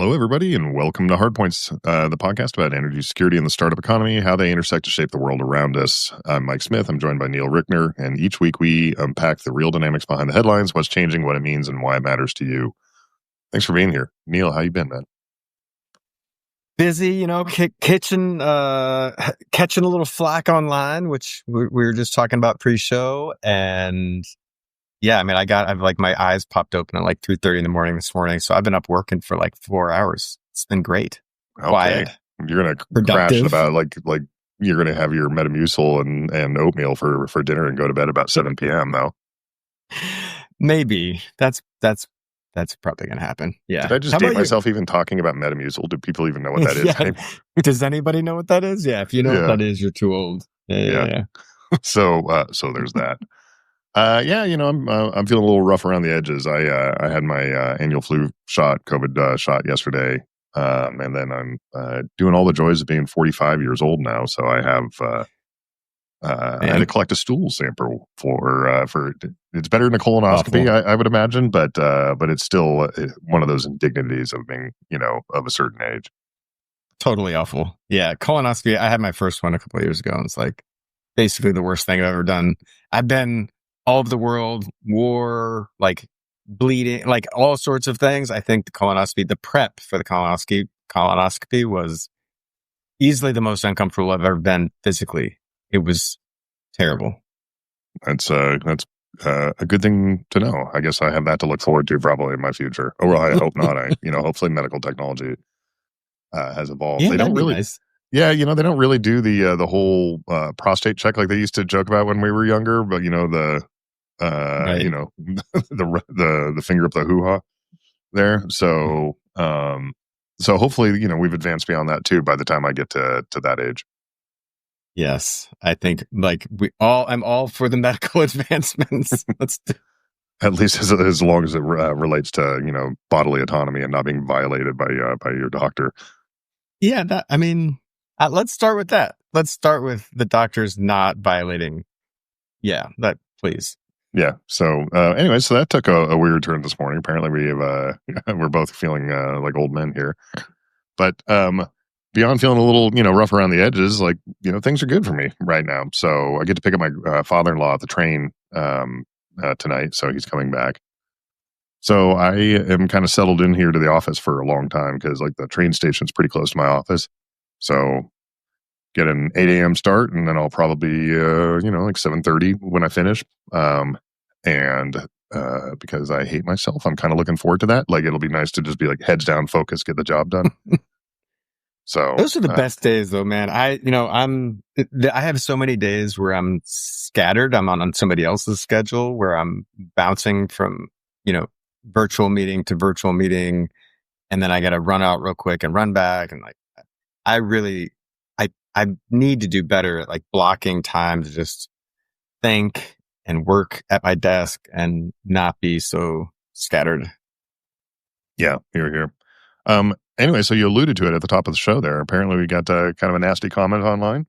Hello, everybody, and welcome to Hardpoints, the podcast about energy security and the startup economy, how they intersect to shape the world around us. I'm Mike Smith. I'm joined by Neal Rickner, and each week we unpack the real dynamics behind the headlines, what's changing, what it means, and why it matters to you. Thanks for being here. Neal, how you been, man? Busy, catching a little flack online, which we were just talking about pre-show. And yeah, I mean, I've like my eyes popped open at like 2:30 in the morning this morning. So I've been up working for like 4 hours. It's been great. Okay. Quiet. You're going to crash at about like you're going to have your Metamucil and oatmeal for dinner and go to bed about 7 p.m. though. Maybe that's probably going to happen. Yeah. Did I just date myself even talking about Metamucil? Do people even know what that is anymore? Does anybody know what that is? Yeah. If you know what that is, you're too old. Yeah. So there's that. I'm feeling a little rough around the edges. I had my annual flu shot, COVID shot yesterday. And then I'm doing all the joys of being 45 years old now. So I have I had to collect a stool sample for it's better than a colonoscopy, I would imagine, but it's still one of those indignities of being, of a certain age. Totally awful. Yeah, colonoscopy. I had my first one a couple of years ago, and it's like basically the worst thing I've ever done. I've been all over the world, war, like bleeding, like all sorts of things. I think the prep for the colonoscopy was easily the most uncomfortable I've ever been physically. It was terrible. That's a good thing to know. I guess I have that to look forward to probably in my future. Or I hope not. Hopefully medical technology has evolved. Yeah, they don't really, nice. Yeah, they don't really do the whole prostate check like they used to joke about when we were younger. But the the finger up the hoo-ha there. So hopefully we've advanced beyond that too by the time I get to that age. Yes, I think I'm all for the medical advancements. Let's do. At least as long as it relates to bodily autonomy and not being violated by your doctor. Yeah, let's start with that. Let's start with the doctors not violating. Yeah, that please. Yeah. So anyway, so that took a weird turn this morning. Apparently, we're both feeling like old men here, but beyond feeling a little rough around the edges, like things are good for me right now. So I get to pick up my father-in-law at the train tonight. So he's coming back. So I am kind of settled in here to the office for a long time because like the train station's pretty close to my office. So get an 8 a.m. start, and then I'll probably like 7:30 when I finish. And because I hate myself, I'm kind of looking forward to that. Like it'll be nice to just be like heads down, focus, get the job done. So those are the best days, though, man. I have so many days where I'm scattered. I'm on somebody else's schedule where I'm bouncing from virtual meeting to virtual meeting, and then I got to run out real quick and run back. And like, I need to do better at like blocking time to just think and work at my desk and not be so scattered. Yeah, here. Anyway, so you alluded to it at the top of the show there. Apparently we got kind of a nasty comment online.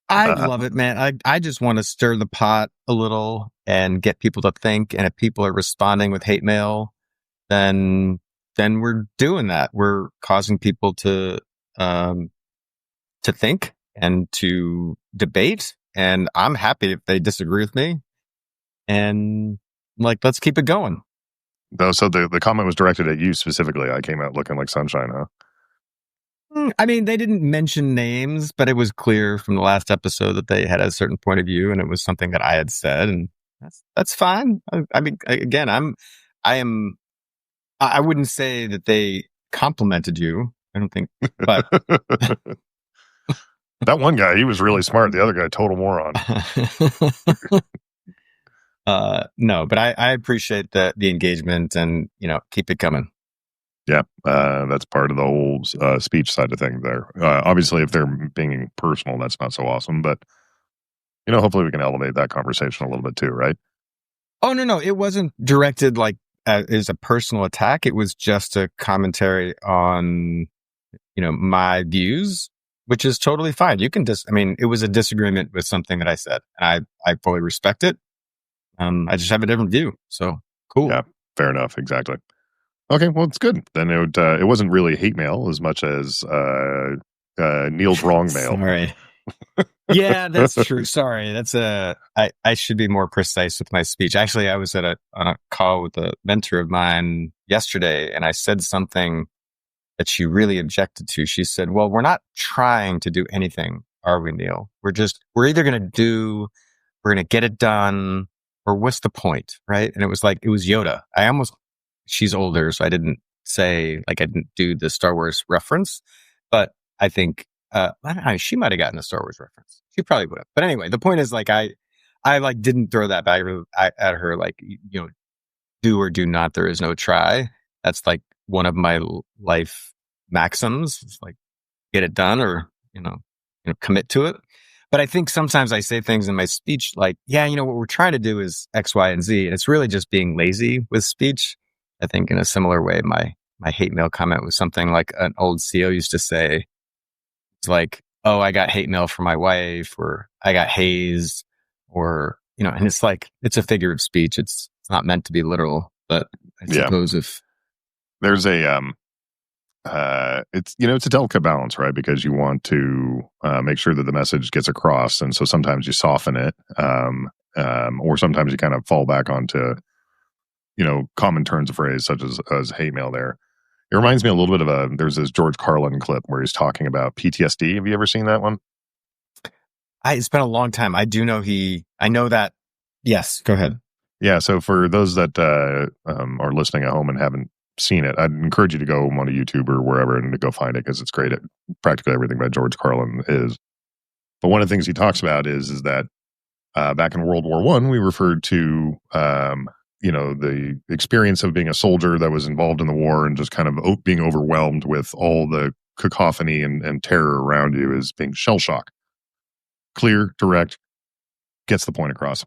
I love it, man. I just want to stir the pot a little and get people to think. And if people are responding with hate mail, then we're doing that. We're causing people to think and to debate. And I'm happy if they disagree with me. And like, let's keep it going. So the comment was directed at you specifically. I came out looking like sunshine, huh? I mean, they didn't mention names, but it was clear from the last episode that they had a certain point of view, and it was something that I had said, and that's fine. I mean, again, I wouldn't say that they complimented you. I don't think, but that one guy, he was really smart. The other guy, total moron. No, but I appreciate the engagement and, keep it coming. Yeah. That's part of the whole speech side of things there. Obviously, if they're being personal, that's not so awesome, but hopefully we can elevate that conversation a little bit too, right? Oh, no. It wasn't directed like as a personal attack. It was just a commentary on, my views, which is totally fine. You can it was a disagreement with something that I said, and I fully respect it. I just have a different view. So cool. Yeah, fair enough. Exactly. Okay, well, it's good. Then it wasn't really hate mail as much as Neil's wrong mail. Sorry. Yeah, that's true. Sorry. I should be more precise with my speech. Actually, I was on a call with a mentor of mine yesterday, and I said something that she really objected to. She said, well, we're not trying to do anything, are we, Neil? We're either we're going to get it done, or what's the point? Right. And it was Yoda. She's older, so I didn't I didn't do the Star Wars reference, but I think, I don't know, she might have gotten a Star Wars reference. She probably would have. But anyway, the point is I didn't throw that back at her, do or do not. There is no try. That's one of my life maxims. It's get it done, or, commit to it. But I think sometimes I say things in my speech what we're trying to do is X, Y, and Z. And it's really just being lazy with speech. I think in a similar way, my hate mail comment was something like an old CEO used to say. It's oh, I got hate mail from my wife, or I got hazed, or, and it's it's a figure of speech. It's not meant to be literal, but I suppose if there's it's a delicate balance, right? Because you want to make sure that the message gets across, and so sometimes you soften it, or sometimes you kind of fall back onto common turns of phrase such as hate mail. There, it reminds me a little bit of there's this George Carlin clip where he's talking about PTSD. Have you ever seen that one? It's been a long time. I know that. Yes, go ahead. Yeah. So for those that are listening at home and haven't seen it, I'd encourage you to go on a YouTube or wherever and to go find it, because it's great at practically everything that George Carlin is. But one of the things he talks about is that back in World War I, we referred to the experience of being a soldier that was involved in the war and just kind of being overwhelmed with all the cacophony and terror around you as being shell shock. Clear, direct, gets the point across.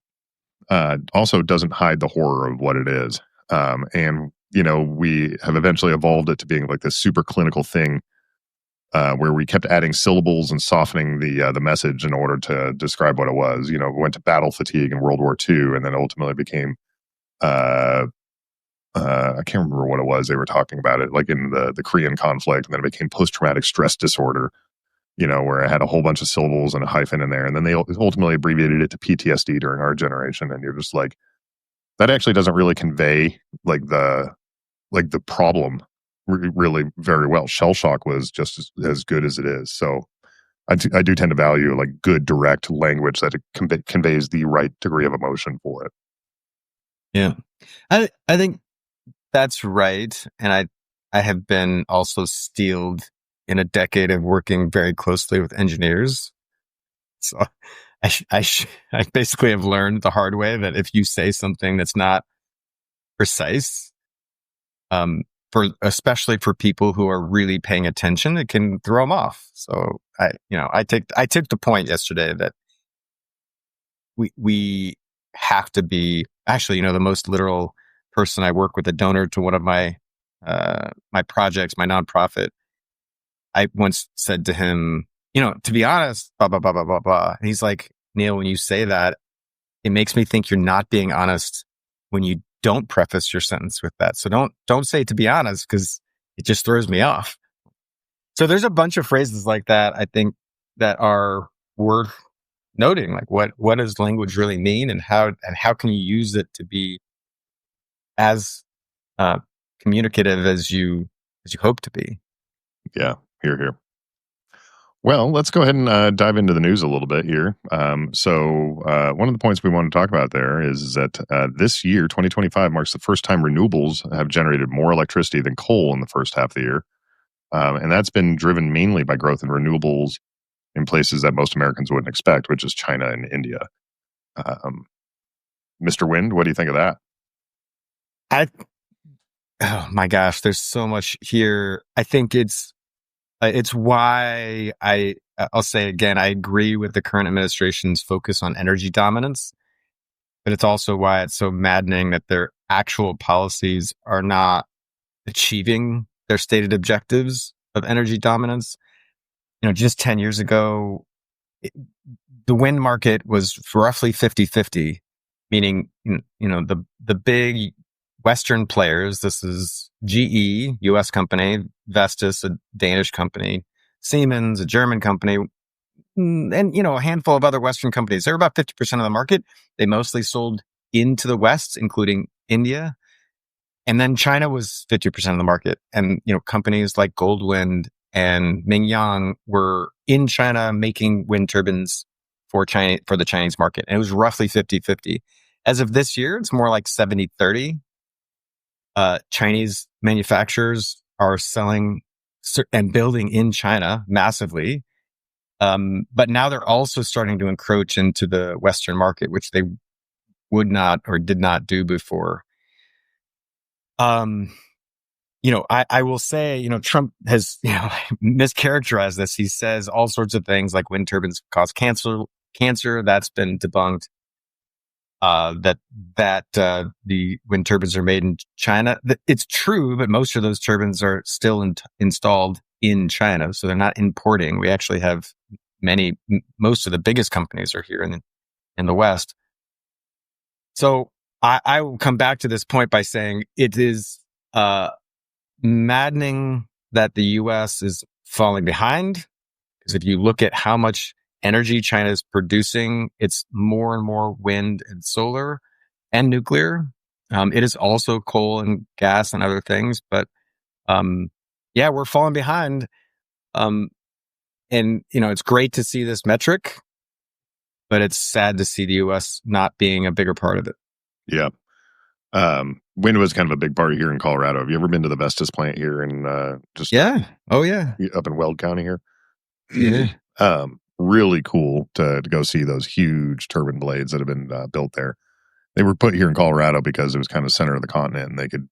Also doesn't hide the horror of what it is. And we have eventually evolved it to being this super clinical thing, where we kept adding syllables and softening the message in order to describe what it was. We went to battle fatigue in World War II, and then ultimately became, I can't remember what it was. They were talking about it in the Korean conflict, and then it became post-traumatic stress disorder, where I had a whole bunch of syllables and a hyphen in there. And then they ultimately abbreviated it to PTSD during our generation. And you're just that actually doesn't really convey the problem really very well. Shell shock was just as good as it is. So I do tend to value good direct language that it conveys the right degree of emotion for it. Yeah, I think that's right. And I have been also steeled in a decade of working very closely with engineers. So I basically have learned the hard way that if you say something that's not precise, especially for people who are really paying attention, it can throw them off. So I took the point yesterday that we have to be actually, the most literal person. I work with a donor to one of my projects, my nonprofit. I once said to him, to be honest, blah, blah, blah, blah, blah, blah. And he's like, Neal, when you say that, it makes me think you're not being honest when you don't preface your sentence with that. So don't say to be honest, because it just throws me off. So there's a bunch of phrases like that, I think, that are worth noting. What does language really mean, and how can you use it to be as communicative as you hope to be? Yeah, here. Well, let's go ahead and dive into the news a little bit here. So one of the points we want to talk about there is that this year, 2025, marks the first time renewables have generated more electricity than coal in the first half of the year. And that's been driven mainly by growth in renewables in places that most Americans wouldn't expect, which is China and India. Mr. Wind, what do you think of that? Oh my gosh, there's so much here. I think it's why I'll say again, I agree with the current administration's focus on energy dominance, but it's also why it's so maddening that their actual policies are not achieving their stated objectives of energy dominance. Just 10 years ago, the wind market was roughly 50-50, meaning, the big Western players. This is GE, US company, Vestas, a Danish company, Siemens, a German company, and, a handful of other Western companies. They're about 50% of the market. They mostly sold into the West, including India. And then China was 50% of the market. And, companies like Goldwind and Mingyang were in China making wind turbines for the Chinese market. And it was roughly 50-50. As of this year, it's more like 70-30. Chinese manufacturers are selling and building in China massively. But now they're also starting to encroach into the Western market, which they would not or did not do before. I will say, Trump has, mischaracterized this. He says all sorts of things like wind turbines cause cancer. That's been debunked. That the wind turbines are made in China. It's true, but most of those turbines are still installed in China, so they're not importing. We actually have most of the biggest companies are here in the West. So I will come back to this point by saying it is maddening that the U.S. is falling behind, because if you look at how much energy China is producing, it's more and more wind and solar and nuclear. It is also coal and gas and other things, but we're falling behind. And it's great to see this metric, but it's sad to see the U.S. not being a bigger part of it. Yeah. Wind was kind of a big part here in Colorado. Have you ever been to the Vestas plant here in up in Weld County here? Yeah. Really cool to go see those huge turbine blades that have been built there. They were put here in Colorado because it was kind of center of the continent and they could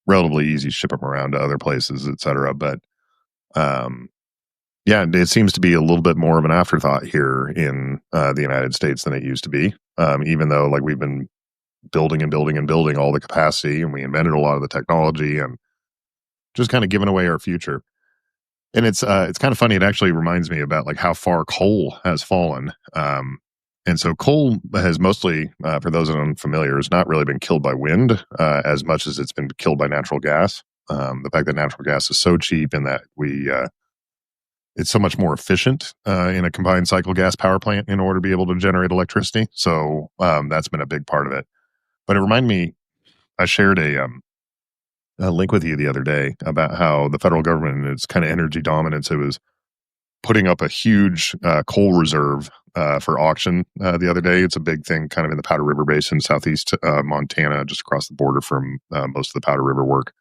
relatively easy ship them around to other places, etc. But it seems to be a little bit more of an afterthought here in the United States than it used to be. Even though like we've been building and building and building all the capacity, and we invented a lot of the technology and just kind of giving away our future. And it's kind of funny. It actually reminds me about like how far coal has fallen. And so coal has mostly, for those that are unfamiliar, has not really been killed by wind as much as it's been killed by natural gas. The fact that natural gas is so cheap and that it's so much more efficient in a combined cycle gas power plant in order to be able to generate electricity. So that's been a big part of it. But it reminded me, I shared a link with you the other day about how the federal government and its kind of energy dominance, it was putting up a huge coal reserve for auction the other day. It's a big thing kind of in the Powder River Basin, southeast Montana, just across the border from most of the Powder River work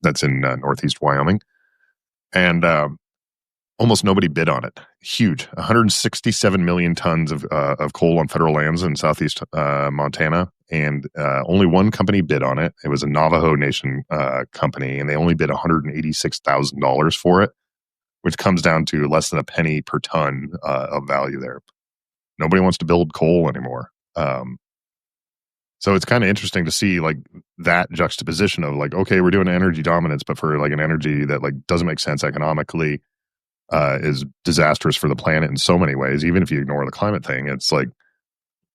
that's in northeast Wyoming. And almost nobody bid on it. Huge, 167 million tons of coal on federal lands in southeast Montana, and only one company bid on it. It was a Navajo Nation company, and they only bid $186,000 for it, which comes down to less than a penny per ton of value there. Nobody wants to build coal anymore. So it's kind of interesting to see like that juxtaposition of like, okay, we're doing energy dominance, but for like an energy that like doesn't make sense economically, is disastrous for the planet in so many ways. Even if you ignore the climate thing, it's like,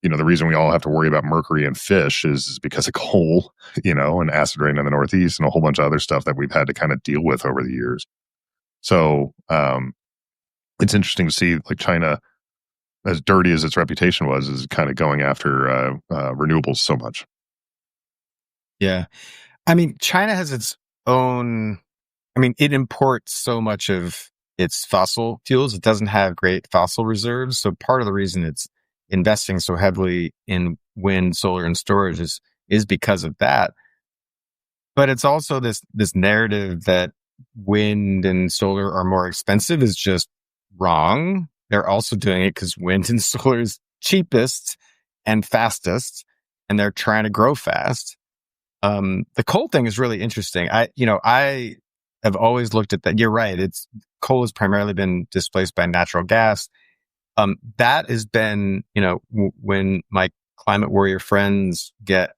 the reason we all have to worry about mercury and fish is because of coal, and acid rain in the Northeast and a whole bunch of other stuff that we've had to kind of deal with over the years. So it's interesting to see like China, as dirty as its reputation was, is kind of going after renewables so much. Yeah. I mean, China has its own, it imports so much of its fossil fuels. It doesn't have great fossil reserves. So part of the reason it's investing so heavily in wind, solar, and storage is because of that. But it's also this narrative that wind and solar are more expensive is just wrong. They're also doing it because wind and solar is cheapest and fastest, and they're trying to grow fast. The coal thing is really interesting. I have always looked at that. You're right. Coal has primarily been displaced by natural gas. That has been, when my climate warrior friends get,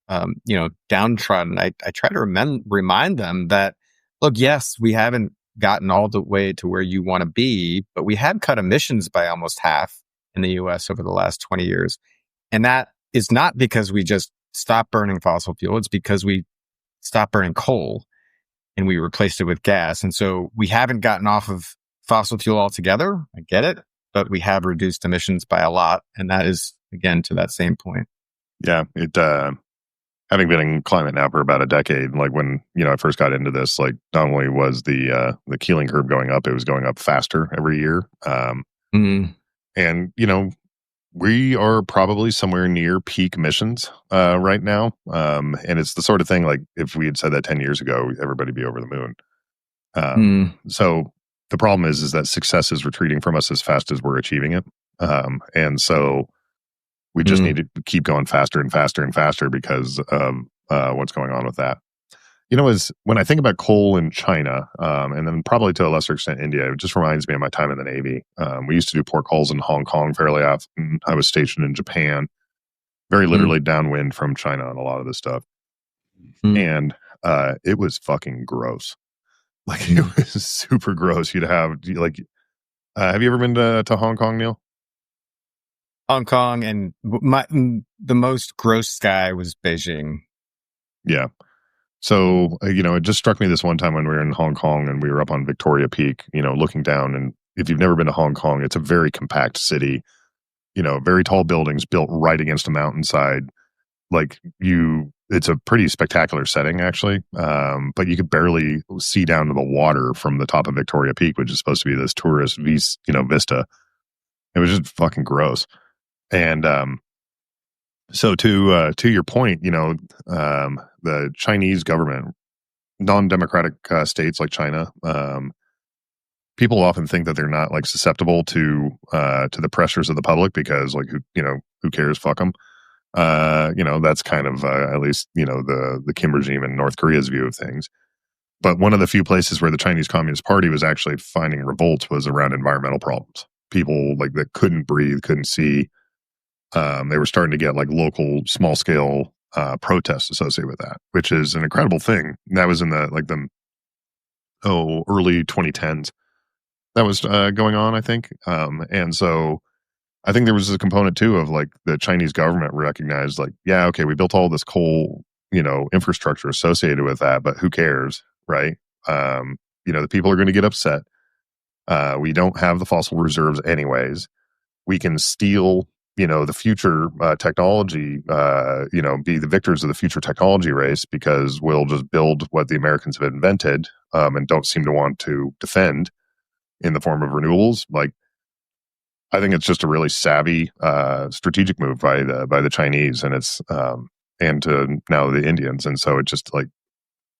downtrodden, I try to remind them that, look, yes, we haven't gotten all the way to where you want to be, but we have cut emissions by almost half in the U.S. over the last 20 years. And that is not because we just stopped burning fossil fuel. It's because we stopped burning coal and we replaced it with gas. And so we haven't gotten off of fossil fuel altogether. I get it, but we have reduced emissions by a lot. And that is, again, to that same point. Yeah, it having been in climate now for about a decade, like when I first got into this, like not only was the Keeling curve going up, it was going up faster every year. And we are probably somewhere near peak emissions right now, and it's the sort of thing like if we had said that 10 years ago, everybody'd be over the moon. So the problem is that success is retreating from us as fast as we're achieving it, and so we just need to keep going faster and faster and faster because of what's going on with that. Is when I think about coal in China, and then probably to a lesser extent India, it just reminds me of my time in the Navy. We used to do port calls in Hong Kong fairly often. I was stationed in Japan, very literally downwind from China on a lot of this stuff. And it was fucking gross. Like, it was super gross. You'd have, have you ever been to Hong Kong, Neal? Hong Kong, and the most gross sky was Beijing. Yeah. So, it just struck me this one time when we were in Hong Kong and we were up on Victoria Peak, looking down. And if you've never been to Hong Kong, it's a very compact city, very tall buildings built right against a mountainside. It's a pretty spectacular setting, actually. But you could barely see down to the water from the top of Victoria Peak, which is supposed to be this tourist vista. It was just fucking gross. And so to your point, the Chinese government, non-democratic states like China, people often think that they're not like susceptible to the pressures of the public because who cares? Fuck them. That's kind of at least the Kim regime in North Korea's view of things. But one of the few places where the Chinese Communist Party was actually finding revolts was around environmental problems. People that couldn't breathe, couldn't see. They were starting to get local small scale protests associated with that, which is an incredible thing. That was in the early 2010s. That was going on, I think. And so I think there was a component too of the Chinese government recognized yeah, okay, we built all this coal, infrastructure associated with that, but who cares, right? The people are going to get upset. We don't have the fossil reserves anyways. We can steal the future technology, be the victors of the future technology race because we'll just build what the Americans have invented and don't seem to want to defend in the form of renewables. I think it's just a really savvy strategic move by the Chinese, and it's and to now the Indians, and so it just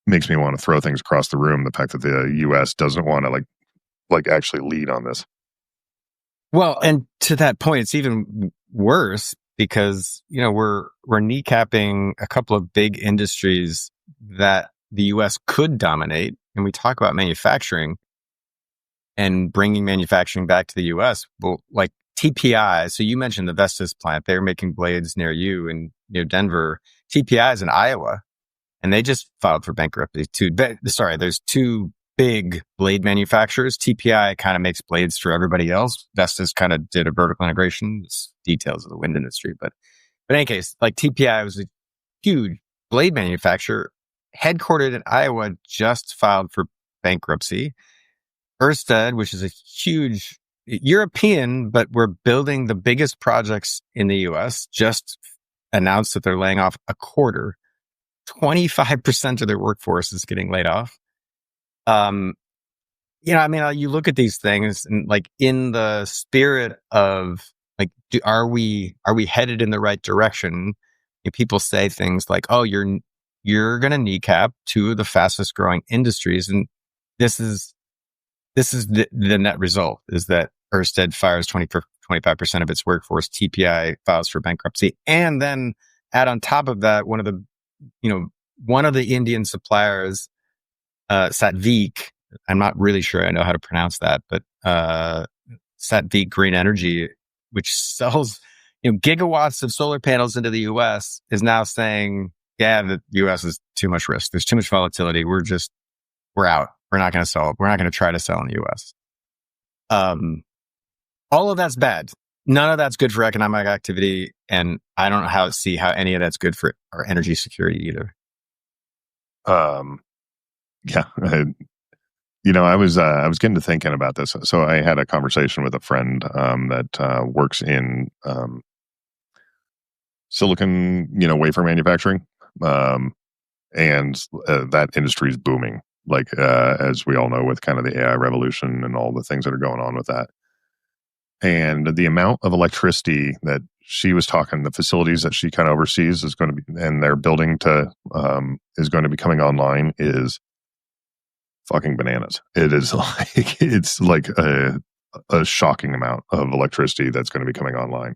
makes me want to throw things across the room. The fact that the U.S. doesn't want to actually lead on this. Well, and to that point, it's even worse because, we're kneecapping a couple of big industries that the U.S. could dominate. And we talk about manufacturing and bringing manufacturing back to the U.S. Well, TPI. So you mentioned the Vestas plant. They're making blades near you and near Denver. TPI is in Iowa, and they just filed for bankruptcy. There's two big blade manufacturers. TPI kind of makes blades for everybody else. Vestas kind of did a vertical integration. It's details of the wind industry, but in any case, TPI was a huge blade manufacturer headquartered in Iowa, just filed for bankruptcy. Ørsted, which is a huge European, but we're building the biggest projects in the US, just announced that they're laying off a quarter. 25% of their workforce is getting laid off. You look at these things and in the spirit of are we headed in the right direction? People say things like, "Oh, you're going to kneecap two of the fastest growing industries," and this is the net result is that Ørsted fires 25% of its workforce. TPI files for bankruptcy, and then add on top of that one of the Indian suppliers, Satvik. I'm not really sure I know how to pronounce that, but Satvik Green Energy, which sells gigawatts of solar panels into the U.S., is now saying, yeah, the U.S. is too much risk. There's too much volatility. We're out. We're not going to sell. We're not going to try to sell in the U.S. All of that's bad. none of that's good for economic activity, and I don't see how any of that's good for our energy security either. Um, yeah, I was getting to thinking about this. So I had a conversation with a friend that works in silicon, wafer manufacturing, um, and that industry is booming. Like as we all know, with kind of the AI revolution and all the things that are going on with that, and the amount of electricity that she was talking, the facilities that she kind of oversees is going to be, and they're building to is going to be coming online is fucking bananas. It is like it's like a shocking amount of electricity that's going to be coming online.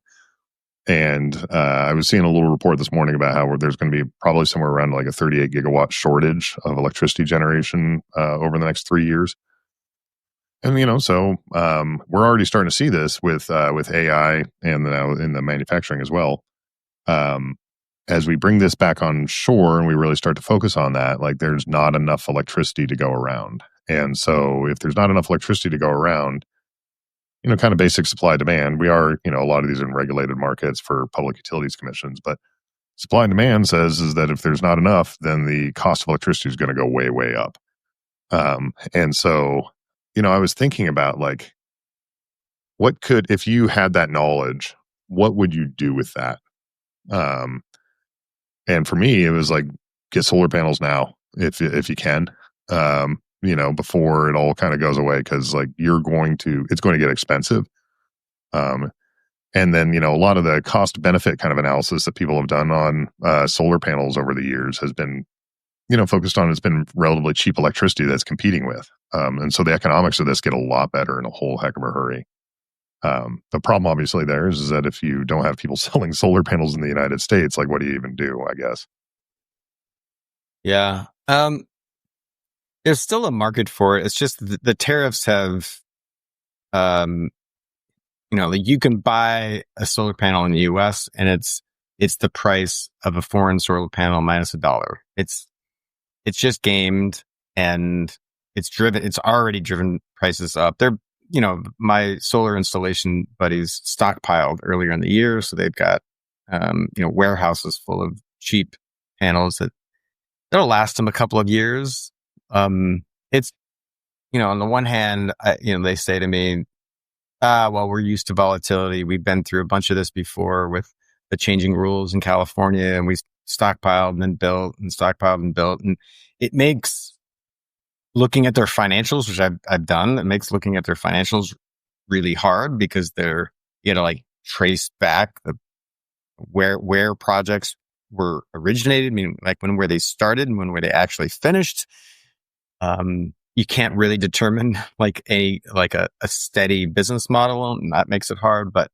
And I was seeing a little report this morning about how there's going to be probably somewhere around like a 38 gigawatt shortage of electricity generation over the next 3 years. And so we're already starting to see this with AI and now in the manufacturing as well. Um, as we bring this back on shore and we really start to focus on that, like there's not enough electricity to go around. And so if there's not enough electricity to go around, kind of basic supply demand, we are, a lot of these are in regulated markets for public utilities commissions, but supply and demand says is that if there's not enough, then the cost of electricity is going to go way, way up. And so, I was thinking about like, if you had that knowledge, what would you do with that? Um, And for me, it was like get solar panels now if you can, before it all kind of goes away because like it's going to get expensive. Um, and then a lot of the cost benefit kind of analysis that people have done on solar panels over the years has been focused on it's been relatively cheap electricity that's competing with, and so the economics of this get a lot better in a whole heck of a hurry. The problem obviously there is that if you don't have people selling solar panels in the United States, like what do you even do? I guess. Yeah. There's still a market for it. It's just the tariffs have, like you can buy a solar panel in the US and it's the price of a foreign solar panel minus $1. It's just gamed and it's already driven prices up. They're, my solar installation buddies stockpiled earlier in the year. So they've got, warehouses full of cheap panels that'll last them a couple of years. It's, on the one hand, they say to me, well, we're used to volatility. We've been through a bunch of this before with the changing rules in California, and we stockpiled and then built and stockpiled and built. And it makes looking at their financials, which I've done, it makes looking at their financials really hard because you like trace back where projects were originated, I mean, like when were they started and when were they actually finished. You can't really determine like a steady business model, and that makes it hard. But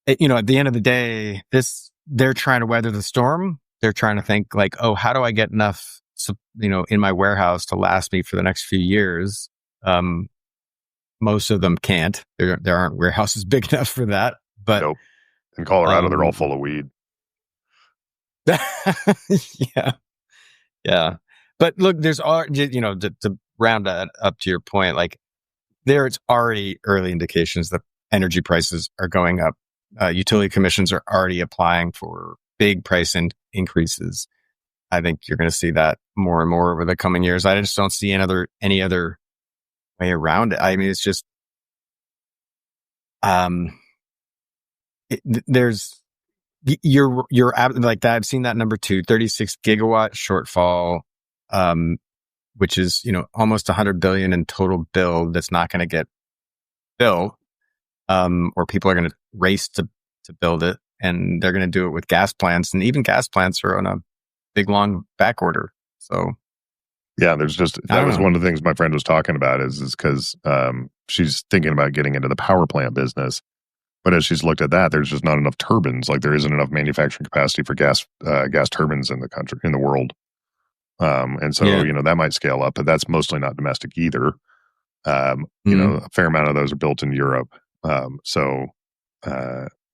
at the end of the day, they're trying to weather the storm. They're trying to think like, oh, how do I get enough, in my warehouse to last me for the next few years? Most of them can't. There aren't warehouses big enough for that. But Nope. In Colorado, they're all full of weed. Yeah. Yeah. But look, there's to round that up to your point, like it's already early indications that energy prices are going up. Utility commissions are already applying for big price increases. I think you're going to see that more and more over the coming years. I just don't see any other way around it. I mean, it's just, there's, you're like that. I've seen that number 36 gigawatt shortfall, which is, almost 100 billion in total build that's not going to get built, or people are going to race to build it, and they're going to do it with gas plants, and even gas plants are on a big long back order. So yeah, that was one of the things my friend was talking about is because she's thinking about getting into the power plant business. But as she's looked at that, there's just not enough turbines. Like there isn't enough manufacturing capacity for gas turbines in the world. And so, that might scale up, but that's mostly not domestic either. A fair amount of those are built in Europe.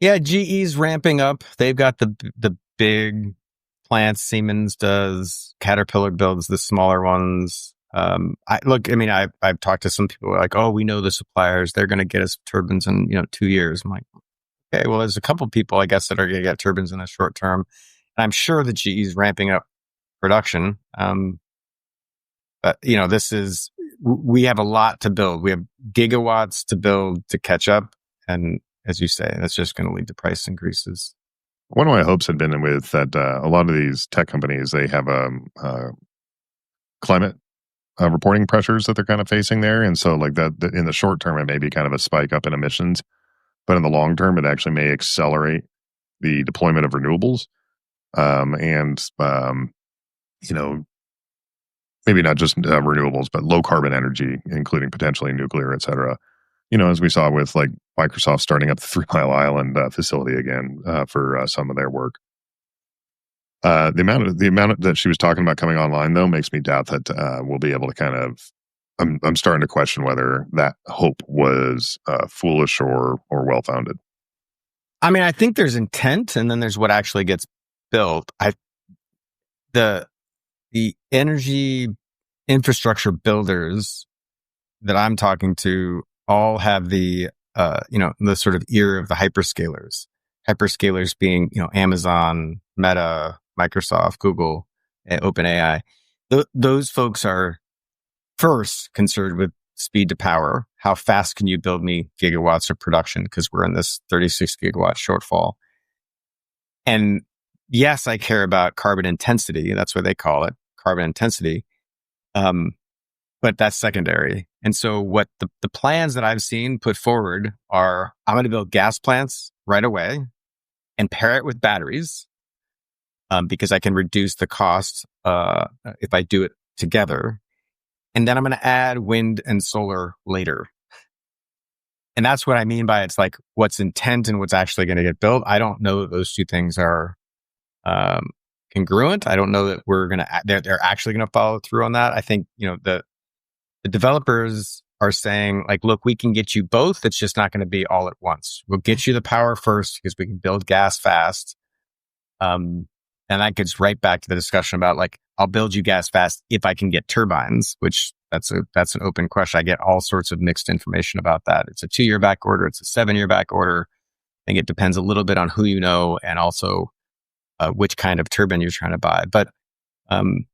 GE's ramping up. They've got the big plants. Siemens does. Caterpillar builds the smaller ones. I've talked to some people who are like, oh, we know the suppliers, they're going to get us turbines in, 2 years. I'm like, okay, well, there's a couple of people, I guess, that are going to get turbines in the short term. And I'm sure that GE's ramping up production. But we have a lot to build. We have gigawatts to build to catch up. And as you say, that's just going to lead to price increases. One of my hopes had been with that a lot of these tech companies, they have climate reporting pressures that they're kind of facing there. And so like that in the short term, it may be kind of a spike up in emissions, but in the long term, it actually may accelerate the deployment of renewables. And maybe not just renewables, but low carbon energy, including potentially nuclear, et cetera. As we saw with like Microsoft starting up the 3 Mile Island facility again for some of their work. The amount that she was talking about coming online, though, makes me doubt that we'll be able to kind of. I'm starting to question whether that hope was foolish or well founded. I mean, I think there's intent, and then there's what actually gets built. The energy infrastructure builders that I'm talking to all have the sort of ear of the hyperscalers. Hyperscalers being, Amazon, Meta, Microsoft, Google, OpenAI. Those folks are first concerned with speed to power. How fast can you build me gigawatts of production? Because we're in this 36 gigawatt shortfall. And yes, I care about carbon intensity. That's what they call it, carbon intensity. But that's secondary. And so what the plans that I've seen put forward are, I'm going to build gas plants right away and pair it with batteries, because I can reduce the cost if I do it together. And then I'm going to add wind and solar later. And that's what I mean by it's like what's intent and what's actually going to get built. I don't know that those two things are congruent. I don't know that they're actually going to follow through on that. I think, the developers are saying like, look, we can get you both. It's just not going to be all at once. We'll get you the power first because we can build gas fast. And that gets right back to the discussion about like, I'll build you gas fast if I can get turbines, which that's an open question. I get all sorts of mixed information about that. It's a 2-year back order. It's a 7-year back order. I think it depends a little bit on who you know and also which kind of turbine you're trying to buy. But and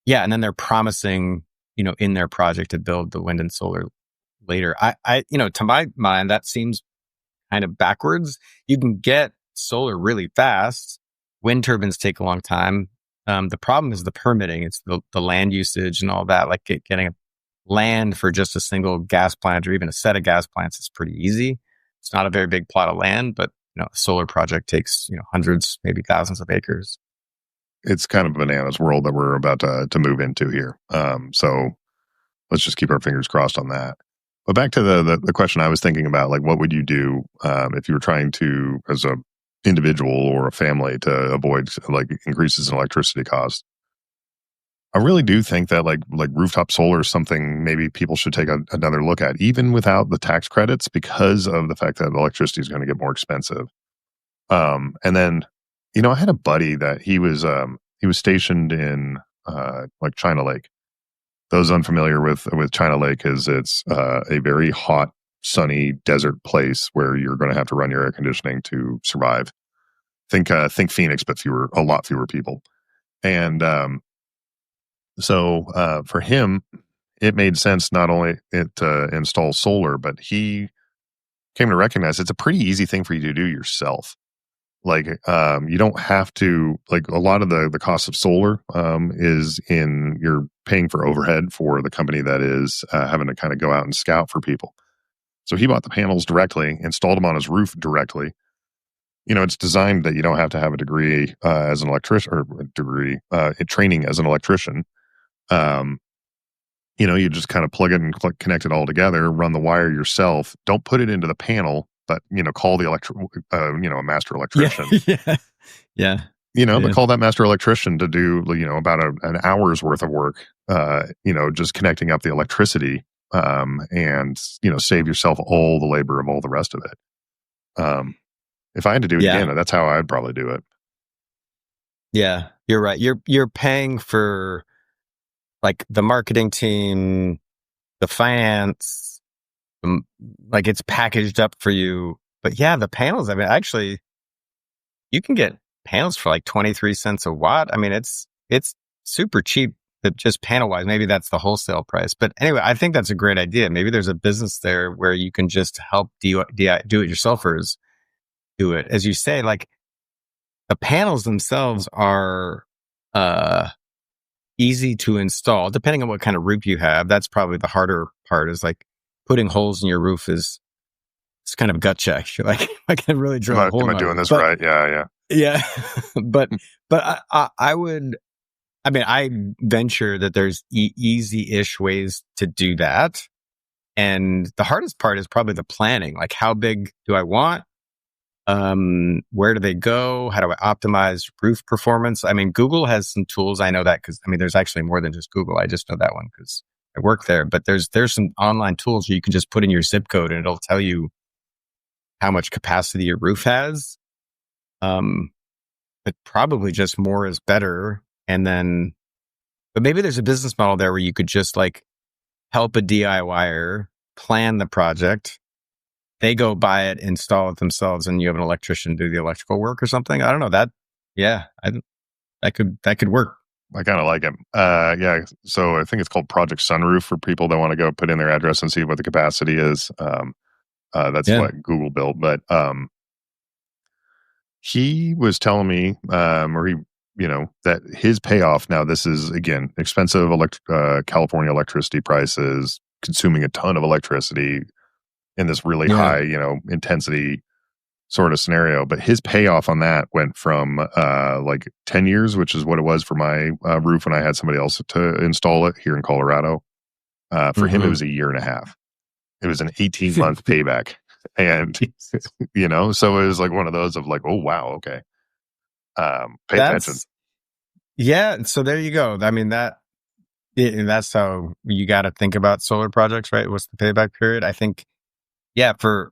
then they're promising, in their project to build the wind and solar later. To my mind, that seems kind of backwards. You can get solar really fast. Wind turbines take a long time. The problem is the permitting. It's the land usage and all that. Like getting land for just a single gas plant or even a set of gas plants is pretty easy. It's not a very big plot of land, but a solar project takes hundreds, maybe thousands of acres. It's kind of a bananas world that we're about to move into here. So let's just keep our fingers crossed on that. But back to the question I was thinking about, like, what would you do if you were trying to, as a individual or a family, to avoid like increases in electricity costs? I really do think that like rooftop solar is something maybe people should take another look at, even without the tax credits, because of the fact that electricity is going to get more expensive. And then, I had a buddy that he was stationed in like China Lake. Those unfamiliar with China Lake, it's a very hot, sunny desert place where you're going to have to run your air conditioning to survive. Think Phoenix, but a lot fewer people. And so for him, it made sense not only to install solar, but he came to recognize it's a pretty easy thing for you to do yourself. Like, you don't have to, like, a lot of the cost of solar is you're paying for overhead for the company that is having to kind of go out and scout for people. So he bought the panels directly, installed them on his roof directly. It's designed that you don't have to have a degree as an electrician or training as an electrician. You just kind of plug it and connect it all together, run the wire yourself. Don't put it into the panel, but call the a master electrician. Yeah. But call that master electrician to do about an hour's worth of work. Just connecting up the electricity, and save yourself all the labor of all the rest of it. If I had to do it again, that's how I'd probably do it. Yeah, you're right. You're paying for like the marketing team, the finance, like it's packaged up for you. But yeah, the panels, I mean, actually, you can get panels for like 23 cents a watt. I mean, it's super cheap, just panel wise. Maybe that's the wholesale price. But anyway, I think that's a great idea. Maybe there's a business there where you can just help do it yourselfers do it. As you say, like the panels themselves are easy to install, depending on what kind of roof you have. That's probably the harder part, is like putting holes in your roof it's kind of gut check. You're like, I can really drill a hole Am in I my doing roof. this But right? Yeah. yeah, but I would. I mean, I venture that there's easy-ish ways to do that, and the hardest part is probably the planning. Like, how big do I want? Where do they go? How do I optimize roof performance? I mean, Google has some tools. I know that because I mean, there's actually more than just Google. I just know that one because I work there. But there's some online tools where you can just put in your zip code and it'll tell you how much capacity your roof has. But probably just more is better. And then, but maybe there's a business model there where you could just like help a DIYer plan the project. They go buy it, install it themselves, and you have an electrician do the electrical work or something. I don't know that. Yeah, that could work. I kind of like it. Yeah. So I think it's called Project Sunroof for people that want to go put in their address and see what the capacity is. That's Yeah. what Google built. But he was telling me, that his payoff. Now, this is again expensive. California electricity prices, consuming a ton of electricity in this really high, intensity sort of scenario. But his payoff on that went from like 10 years, which is what it was for my roof when I had somebody else to install it here in Colorado. For him, it was a year and a half. It was an 18-month payback. And, so it was like one of those of like, oh, wow, okay. Pay attention. Yeah. So there you go. I mean, that's how you got to think about solar projects, right? What's the payback period? I think, yeah, for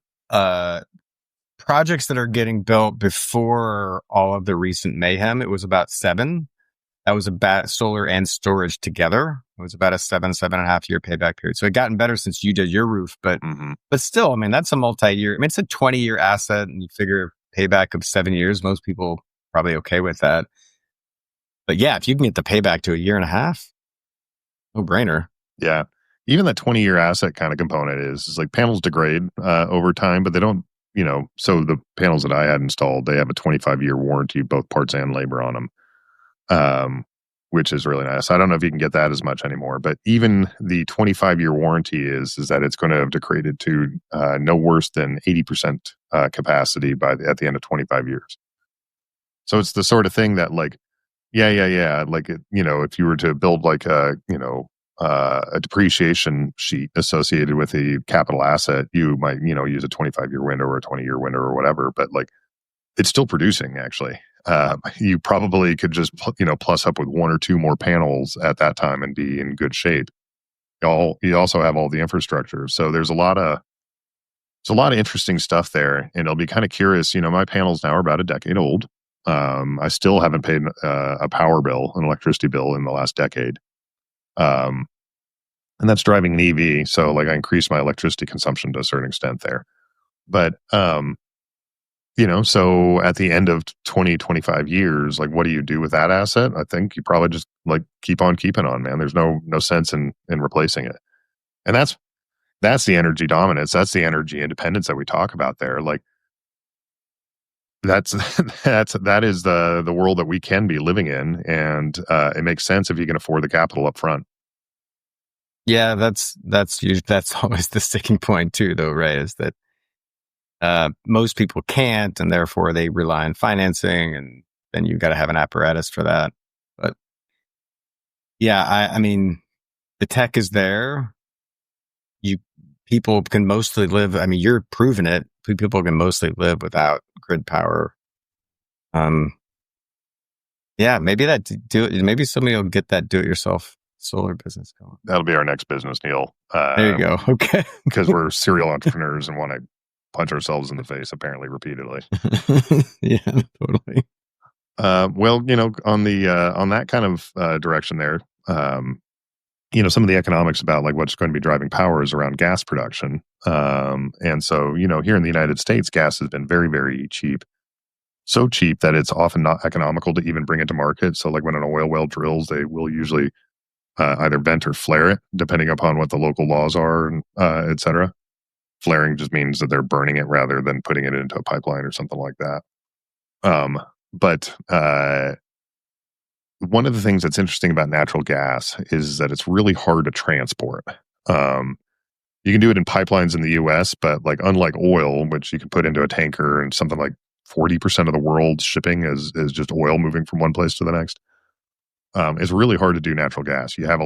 projects that are getting built before all of the recent mayhem, it was about 7. That was about solar and storage together. It was about a 7.5 year payback period. So it gotten better since you did your roof, but still, I mean, that's a multi-year. I mean, it's a 20-year asset, and you figure payback of 7 years. Most people probably okay with that. But yeah, if you can get the payback to a year and a half, no brainer. Yeah, even that 20-year asset kind of component is like panels degrade over time, but they don't. So the panels that I had installed, they have a 25-year warranty, both parts and labor on them. Which is really nice. I don't know if you can get that as much anymore, but even the 25-year warranty is that it's going to have degraded to no worse than 80% capacity at the end of 25 years. So it's the sort of thing that like, yeah. Like, if you were to build like a depreciation sheet associated with a capital asset, you might, use a 25-year window or a 20-year window or whatever, but like it's still producing actually. You probably could just, plus up with 1 or 2 more panels at that time and be in good shape. You also have all the infrastructure. So there's a lot of interesting stuff there, and it'll be kind of curious. My panels now are about a decade old. I still haven't paid a power bill, an electricity bill in the last decade. And that's driving an EV. So like I increased my electricity consumption to a certain extent there. But, so at the end of 20, 25 years, like what do you do with that asset? I think you probably just like keep on keeping on, man. There's no sense in replacing it. And that's the energy dominance. That's the energy independence that we talk about there. Like that is the world that we can be living in. And it makes sense if you can afford the capital up front. Yeah, that's always the sticking point too, though, right? Is that most people can't, and therefore they rely on financing, and then you've got to have an apparatus for that. But yeah, I mean, the tech is there. People can mostly live. I mean, you're proving it. People can mostly live without grid power. Yeah, maybe maybe somebody will get that do-it-yourself solar business going. That'll be our next business, Neal. There you go. Okay, because we're serial entrepreneurs and want to punch ourselves in the face apparently repeatedly. Yeah, totally. Well, on the on that kind of direction there, some of the economics about like what's going to be driving power is around gas production. And so, here in the United States, gas has been very, very cheap. So cheap that it's often not economical to even bring it to market. So, like when an oil well drills, they will usually either vent or flare it, depending upon what the local laws are, and et cetera. Flaring just means that they're burning it rather than putting it into a pipeline or something like that. But one of the things that's interesting about natural gas is that it's really hard to transport. Um, you can do it in pipelines in the US, but like unlike oil, which you can put into a tanker, and something like 40% of the world's shipping is just oil moving from one place to the next. It's really hard to do natural gas. You have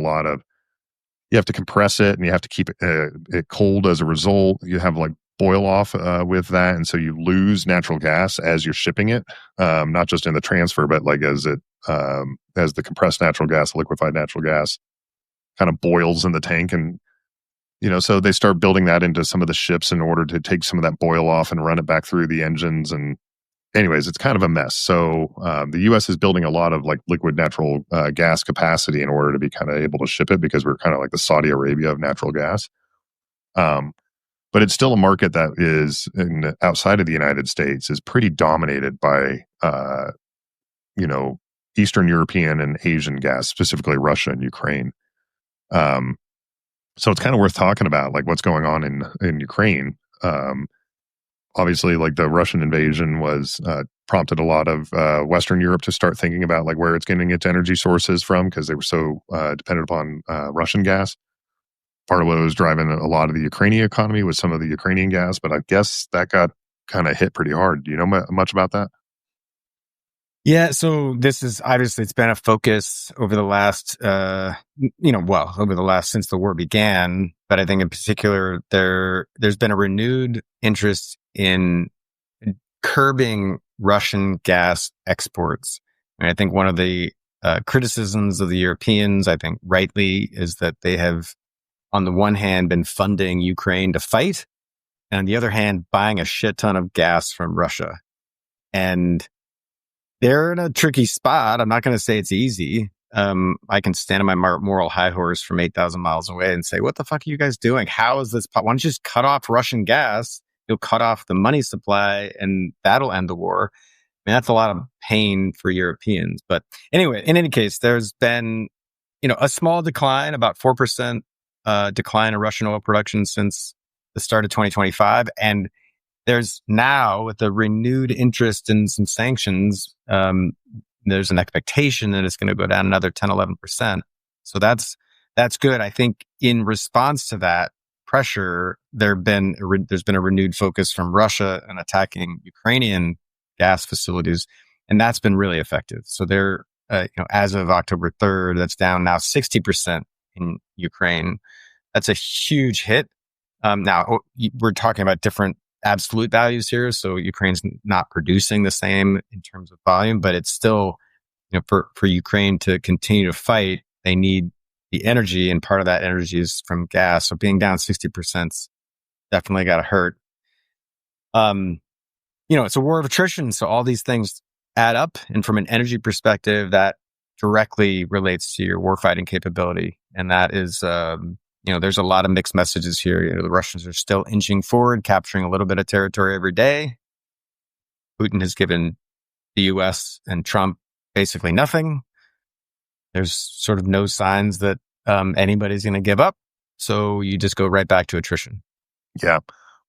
to compress it, and you have to keep it cold as a result. You have like boil off with that. And so you lose natural gas as you're shipping it, not just in the transfer, but like as the compressed natural gas, liquefied natural gas kind of boils in the tank. And, so they start building that into some of the ships in order to take some of that boil off and run it back through the engines. And anyways, it's kind of a mess. So the U.S. is building a lot of like liquid natural gas capacity in order to be kind of able to ship it, because we're kind of like the Saudi Arabia of natural gas. But it's still a market that is outside of the United States is pretty dominated by, Eastern European and Asian gas, specifically Russia and Ukraine. So it's kind of worth talking about like what's going on in Ukraine. Obviously, like the Russian invasion was prompted a lot of Western Europe to start thinking about like where it's getting its energy sources from, because they were so dependent upon Russian gas. Part of what was driving a lot of the Ukrainian economy was some of the Ukrainian gas, but I guess that got kind of hit pretty hard. Do you know much about that? Yeah, so this is obviously, it's been a focus over the last, over the last, since the war began. But I think in particular, there's been a renewed interest in curbing Russian gas exports. And I think one of the criticisms of the Europeans, I think rightly, is that they have, on the one hand, been funding Ukraine to fight, and on the other hand, buying a shit ton of gas from Russia. And they're in a tricky spot. I'm not going to say it's easy. I can stand on my moral high horse from 8,000 miles away and say, what the fuck are you guys doing? How is this? Why don't you just cut off Russian gas? You'll cut off the money supply, and that'll end the war. I mean, that's a lot of pain for Europeans. But anyway, in any case, there's been, a small decline, about 4% decline in Russian oil production since the start of 2025. And there's now, with the renewed interest in some sanctions, there's an expectation that it's going to go down another 10, 11%. So that's good. I think in response to that pressure, there's been a renewed focus from Russia on attacking Ukrainian gas facilities, and that's been really effective. So they're, as of October 3rd, that's down now 60% in Ukraine. That's a huge hit. Now we're talking about different absolute values here. So Ukraine's not producing the same in terms of volume, but it's still, for Ukraine to continue to fight, they need the energy, and part of that energy is from gas. So being down 60% definitely got to hurt. It's a war of attrition. So all these things add up. And from an energy perspective, that directly relates to your warfighting capability. And that is, there's a lot of mixed messages here. The Russians are still inching forward, capturing a little bit of territory every day. Putin has given the US and Trump basically nothing. There's sort of no signs that anybody's going to give up. So you just go right back to attrition. Yeah.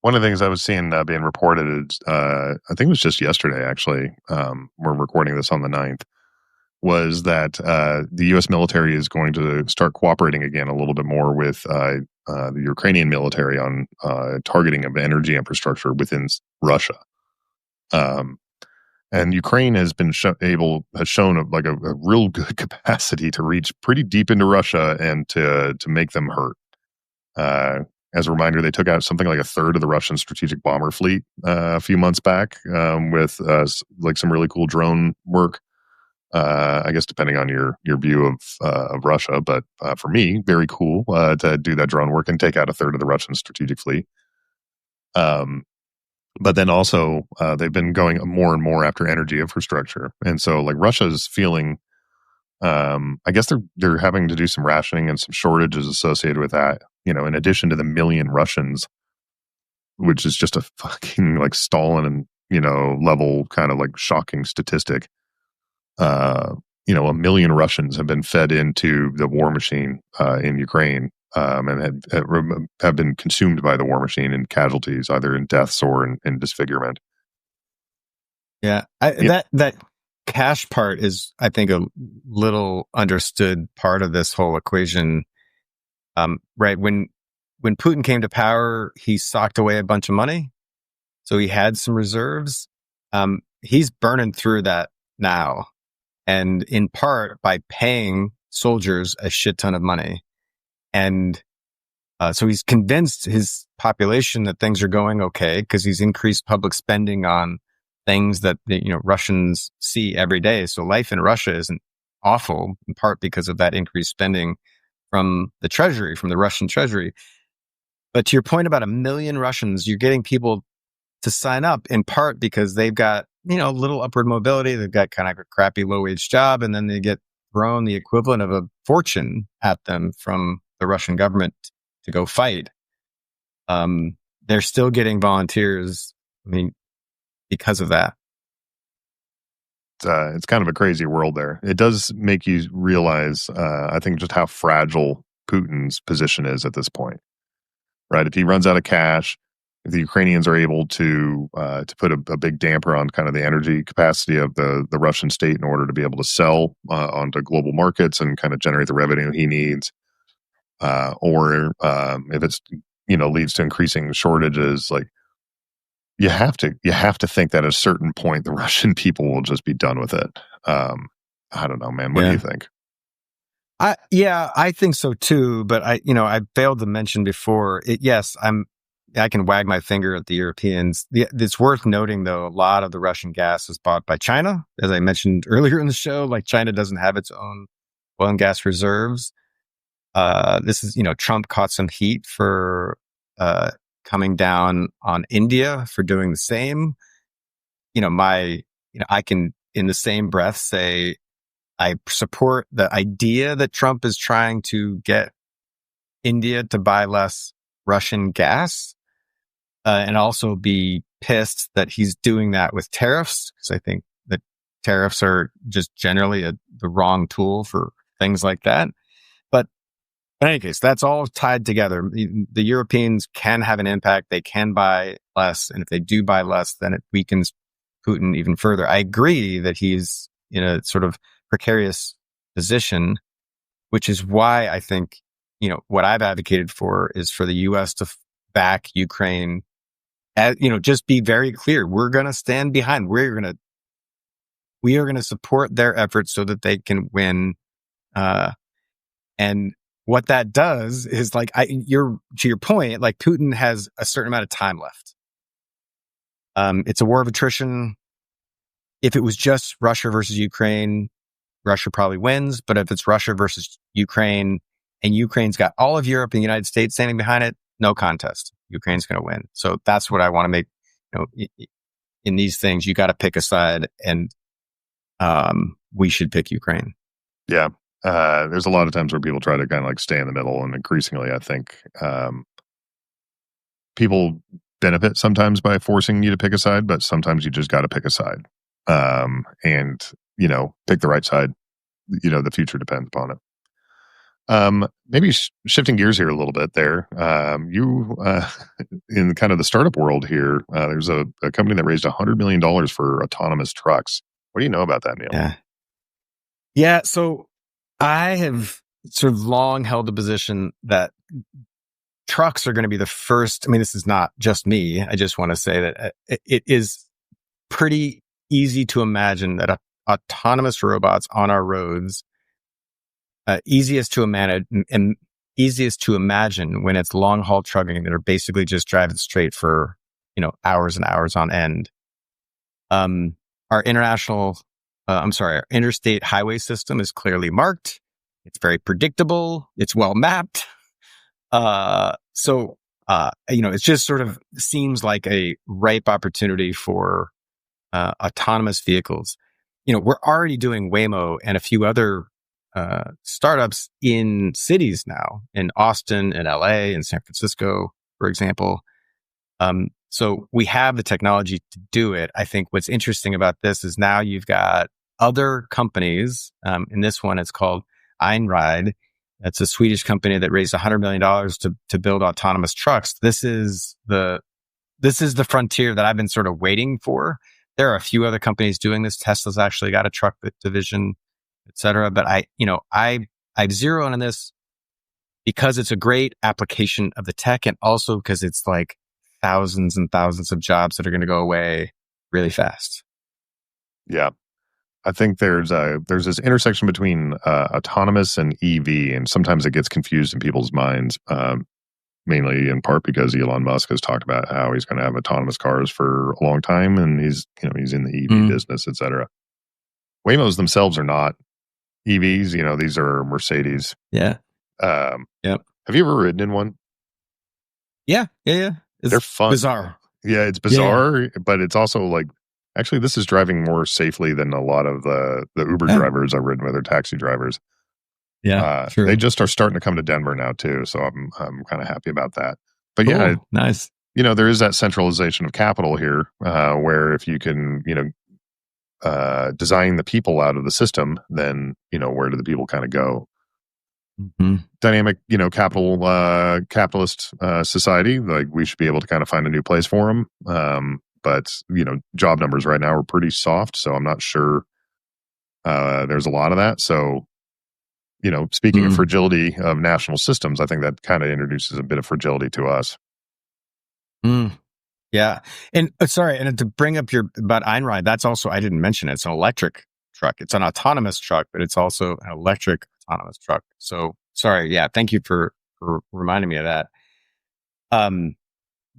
One of the things I was seeing being reported is, I think it was just yesterday, actually, we're recording this on the 9th, was that the U.S. military is going to start cooperating again a little bit more with the Ukrainian military on targeting of energy infrastructure within Russia. And Ukraine has been shown a real good capacity to reach pretty deep into Russia and to make them hurt. As a reminder, they took out something like a third of the Russian strategic bomber fleet a few months back with some really cool drone work. I guess depending on your view of Russia, but for me, very cool to do that drone work and take out a third of the Russian strategic fleet. But then also they've been going more and more after energy infrastructure, and so like Russia's feeling I guess they're having to do some rationing and some shortages associated with that. In addition to the million Russians, which is just a fucking like Stalin and level kind of like shocking statistic. A million Russians have been fed into the war machine in Ukraine, and have been consumed by the war machine in casualties, either in deaths or in disfigurement. Yeah, that cash part is, I think, a little understood part of this whole equation. Right when Putin came to power, he socked away a bunch of money, so he had some reserves. He's burning through that now, and in part by paying soldiers a shit ton of money, and so he's convinced his population that things are going okay because he's increased public spending on things that Russians see every day. So life in Russia isn't awful, in part because of that increased spending from the treasury, from the Russian treasury. But to your point about 1 million Russians, you're getting people to sign up in part because they've got, a little upward mobility. They've got kind of a crappy low wage job, and then they get thrown the equivalent of a fortune at them from the Russian government to go fight. They're still getting volunteers. Because of that. It's kind of a crazy world there. It does make you realize, I think, just how fragile Putin's position is at this point. Right? If he runs out of cash, if the Ukrainians are able to put a big damper on kind of the energy capacity of the Russian state in order to be able to sell onto global markets and kind of generate the revenue he needs, or if it's leads to increasing shortages, like you have to think that at a certain point the Russian people will just be done with it. I don't know, man. What do you think? I think so too. But I failed to mention before. I can wag my finger at the Europeans. It's worth noting, though, a lot of the Russian gas is bought by China. As I mentioned earlier in the show, like China doesn't have its own oil and gas reserves. This is, Trump caught some heat for coming down on India for doing the same. I can in the same breath say I support the idea that Trump is trying to get India to buy less Russian gas, and also be pissed that he's doing that with tariffs, because I think that tariffs are just generally the wrong tool for things like that. But in any case, that's all tied together. The Europeans can have an impact. They can buy less. And if they do buy less, then it weakens Putin even further. I agree that he's in a sort of precarious position, which is why I think, what I've advocated for is for the U.S. to back Ukraine. Just be very clear. We're going to stand behind. We are going to support their efforts so that they can win. And what that does is, to your point, like Putin has a certain amount of time left. It's a war of attrition. If it was just Russia versus Ukraine, Russia probably wins. But if it's Russia versus Ukraine and Ukraine's got all of Europe and the United States standing behind it, no contest. Ukraine's going to win. So that's what I want to make, in these things, you got to pick a side, and we should pick Ukraine. Yeah. There's a lot of times where people try to kind of like stay in the middle, and increasingly I think people benefit sometimes by forcing you to pick a side, but sometimes you just got to pick a side, and pick the right side. The future depends upon it. Maybe shifting gears here a little bit there. You in kind of the startup world here, there's a company that raised $100 million for autonomous trucks. What do you know about that, Neal? Yeah. So I have sort of long held the position that trucks are going to be the first. I mean, this is not just me. I just want to say that it is pretty easy to imagine that autonomous robots on our roads, easiest to imagine when it's long haul trucking that are basically just driving straight for, hours and hours on end. Our interstate highway system is clearly marked. It's very predictable. It's well mapped. It just sort of seems like a ripe opportunity for autonomous vehicles. We're already doing Waymo and a few other startups in cities now, in Austin, in LA, in San Francisco, for example. So we have the technology to do it. I think what's interesting about this is now you've got other companies. In this one, it's called Einride. That's a Swedish company that raised $100 million to build autonomous trucks. This is the frontier that I've been sort of waiting for. There are a few other companies doing this. Tesla's actually got a truck division, et cetera. But I zero in on this because it's a great application of the tech, and also because it's like thousands and thousands of jobs that are going to go away really fast. Yeah. I think there's this intersection between autonomous and EV, and sometimes it gets confused in people's minds, mainly in part because Elon Musk has talked about how he's going to have autonomous cars for a long time, and he's in the EV business, et cetera. Waymos themselves are not EVs. These are Mercedes. Yeah. Yep. Have you ever ridden in one? Yeah. They're fun. Bizarre. Yeah, it's bizarre, but it's also like, actually, this is driving more safely than a lot of the Uber drivers I've ridden with, or taxi drivers. Yeah, true. They just are starting to come to Denver now too, so I'm kind of happy about that. But yeah, nice. There is that centralization of capital here, where if you can, design the people out of the system, then where do the people kind of go? Mm-hmm. Dynamic, capitalist society, like we should be able to kind of find a new place for them. But job numbers right now are pretty soft, so I'm not sure there's a lot of that. So, speaking of fragility of national systems, I think that kind of introduces a bit of fragility to us. Yeah. And and to bring up about Einride, that's also, I didn't mention it, it's an electric truck. It's an autonomous truck, but it's also an electric autonomous truck. So sorry. Yeah. Thank you for reminding me of that.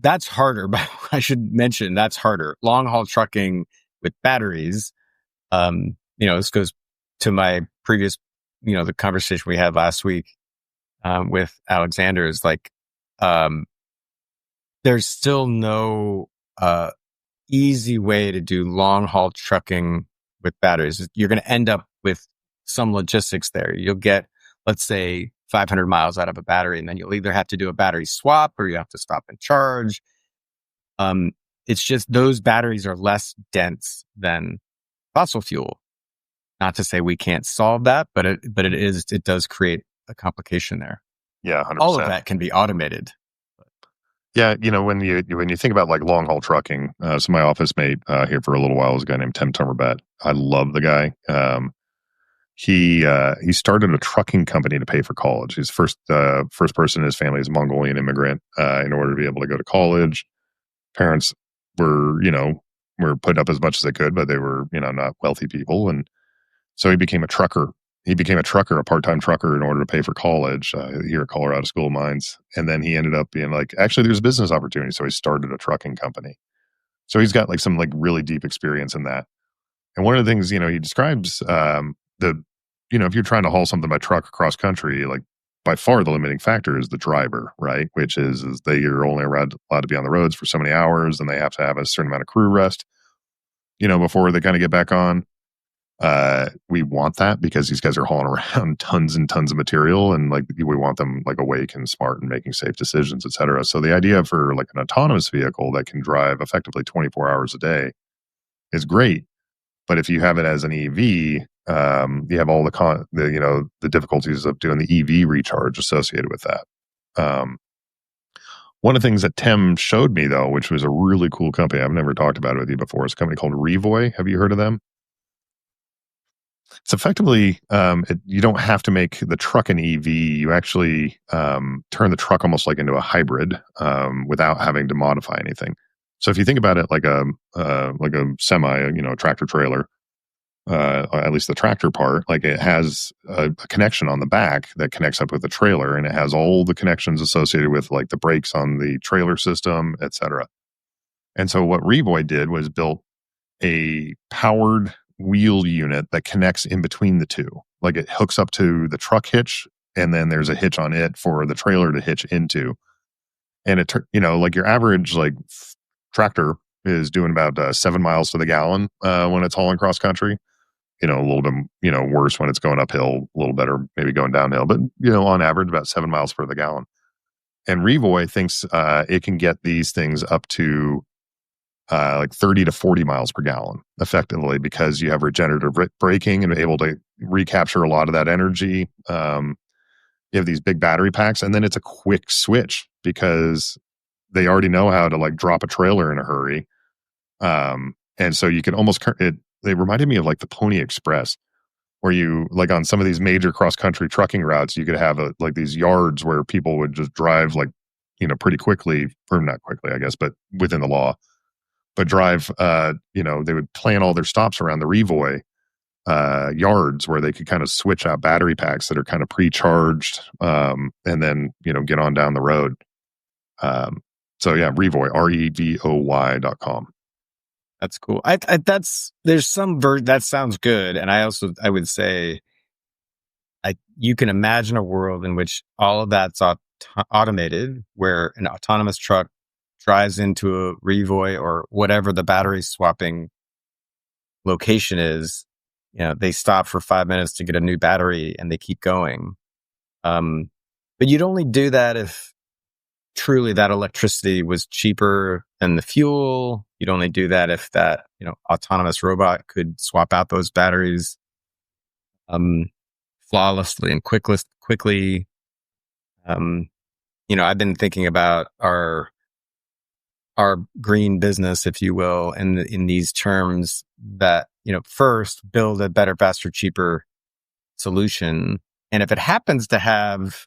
That's harder, but I should mention that's harder. Long haul trucking with batteries. This goes to my previous, the conversation we had last week, with Alexander, is like, there's still no, easy way to do long haul trucking with batteries. You're going to end up with some logistics there. You'll get, let's say, 500 miles out of a battery, and then you'll either have to do a battery swap or you have to stop and charge. It's just those batteries are less dense than fossil fuel. Not to say we can't solve that, but it does create a complication there. Yeah, 100%. All of that can be automated. Yeah, when you think about like long haul trucking, so my office mate here for a little while was a guy named Tim Tummerbett. I love the guy. He started a trucking company to pay for college. He's first person in his family is a Mongolian immigrant. In order to be able to go to college, parents were putting up as much as they could, but they were not wealthy people, and so he became a trucker. A part-time trucker, in order to pay for college here at Colorado School of Mines. And then he ended up being like, actually, there's a business opportunity. So he started a trucking company. So he's got like some like really deep experience in that. And one of the things, he describes if you're trying to haul something by truck across country, like by far the limiting factor is the driver, right? Which is they are only allowed to be on the roads for so many hours, and they have to have a certain amount of crew rest, before they kind of get back on. We want that because these guys are hauling around tons and tons of material, and like we want them like awake and smart and making safe decisions, et cetera. So the idea for like an autonomous vehicle that can drive effectively 24 hours a day is great. But if you have it as an EV, you have all the difficulties of doing the EV recharge associated with that. One of the things that Tim showed me though, which was a really cool company, I've never talked about it with you before, is a company called Revoy. Have you heard of them? It's effectively, you don't have to make the truck an EV. You actually turn the truck almost like into a hybrid without having to modify anything. So if you think about it like a semi, a tractor trailer, at least the tractor part, like it has a connection on the back that connects up with the trailer, and it has all the connections associated with like the brakes on the trailer system, et cetera. And so what Revoy did was built a powered wheel unit that connects in between the two. Like it hooks up to the truck hitch, and then there's a hitch on it for the trailer to hitch into. And it, like your average like tractor is doing about 7 miles to the gallon when it's hauling cross country. a little bit, worse when it's going uphill, a little better, maybe going downhill, but, on average about 7 miles per the gallon. And Revoy thinks it can get these things up to like 30 to 40 miles per gallon effectively, because you have regenerative braking and able to recapture a lot of that energy. You have these big battery packs, and then it's a quick switch because they already know how to like drop a trailer in a hurry. And so you can almost, they reminded me of like the Pony Express, where you, like on some of these major cross country trucking routes, you could have like these yards where people would just drive like, pretty quickly, or not quickly, I guess, but within the law, but drive, they would plan all their stops around the Revoy yards where they could kind of switch out battery packs that are kind of pre-charged, and then, get on down the road. So yeah, Revoy, REVOY.com. That's cool. There's some that sounds good. And I would say, you can imagine a world in which all of that's automated, where an autonomous truck drives into a Revoy or whatever the battery swapping location is. They stop for 5 minutes to get a new battery and they keep going. But you'd only do that if truly that electricity was cheaper than the fuel. You'd only do that if that, autonomous robot could swap out those batteries flawlessly and quickly. I've been thinking about our green business, if you will, in these terms that, first build a better, faster, cheaper solution. And if it happens to have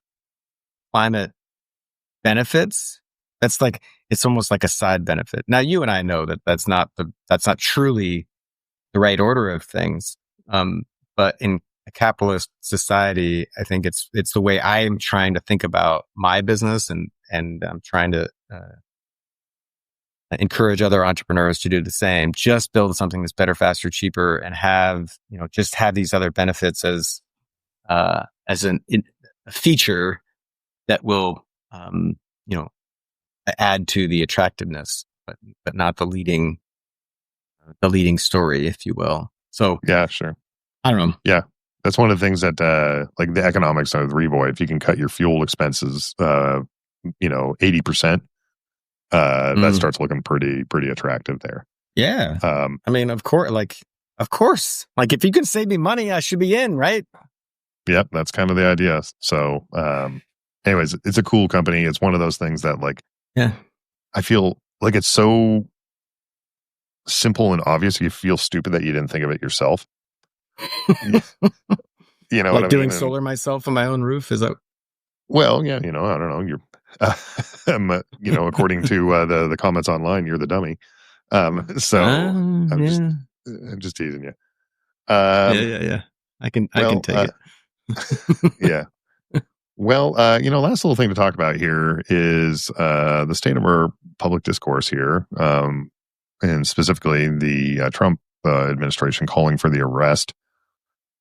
climate benefits, it's almost like a side benefit. Now, you and I know that that's not truly the right order of things. But in a capitalist society, I think it's the way I am trying to think about my business, and I'm trying to encourage other entrepreneurs to do the same. Just build something that's better, faster, cheaper, and have these other benefits as a feature that will add to the attractiveness, but not the leading story, if you will. So yeah, sure. I don't know. Yeah, that's one of the things that like the economics of Revoy. If you can cut your fuel expenses, 80%, that starts looking pretty attractive there. Yeah. I mean, of course, like if you can save me money, I should be in, right? Yep, that's kind of the idea. So, anyways, it's a cool company. It's one of those things that, like, yeah, I feel like it's so simple and obvious. You feel stupid that you didn't think of it yourself. You know, like what I doing mean? solar myself on my own roof. Is that? Well, yeah, I don't know. You're, according to the comments online, you're the dummy. I'm just teasing you. Yeah. I can take it. Yeah. Well, last little thing to talk about here is the state of our public discourse here, and specifically the Trump administration calling for the arrest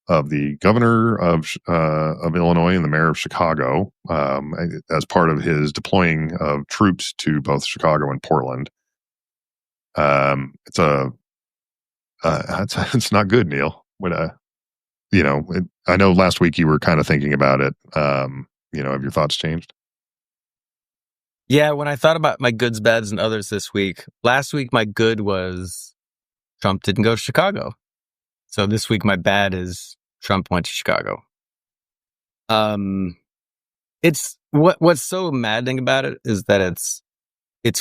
of the governor of Illinois and the mayor of Chicago, as part of his deploying of troops to both Chicago and Portland. It's not good, Neal. I know last week you were kind of thinking about it. Have your thoughts changed? Yeah, when I thought about my goods, bads, and others this week, last week my good was Trump didn't go to Chicago. So this week my bad is Trump went to Chicago. It's what's so maddening about it is that it's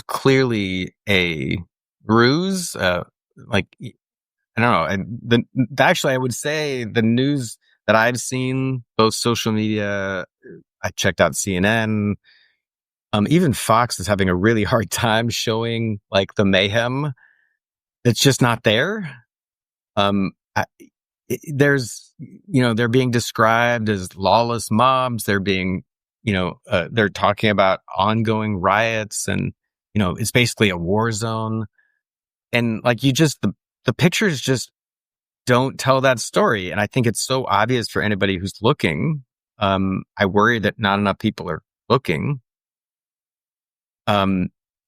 clearly a ruse. Like, I don't know. Actually, I would say the news that I've seen, both social media, I checked out CNN. Even Fox is having a really hard time showing like the mayhem. It's just not there. They're being described as lawless mobs. They're being, they're talking about ongoing riots, and it's basically a war zone. And like the pictures just don't tell that story. And I think it's so obvious for anybody who's looking. I worry that not enough people are looking.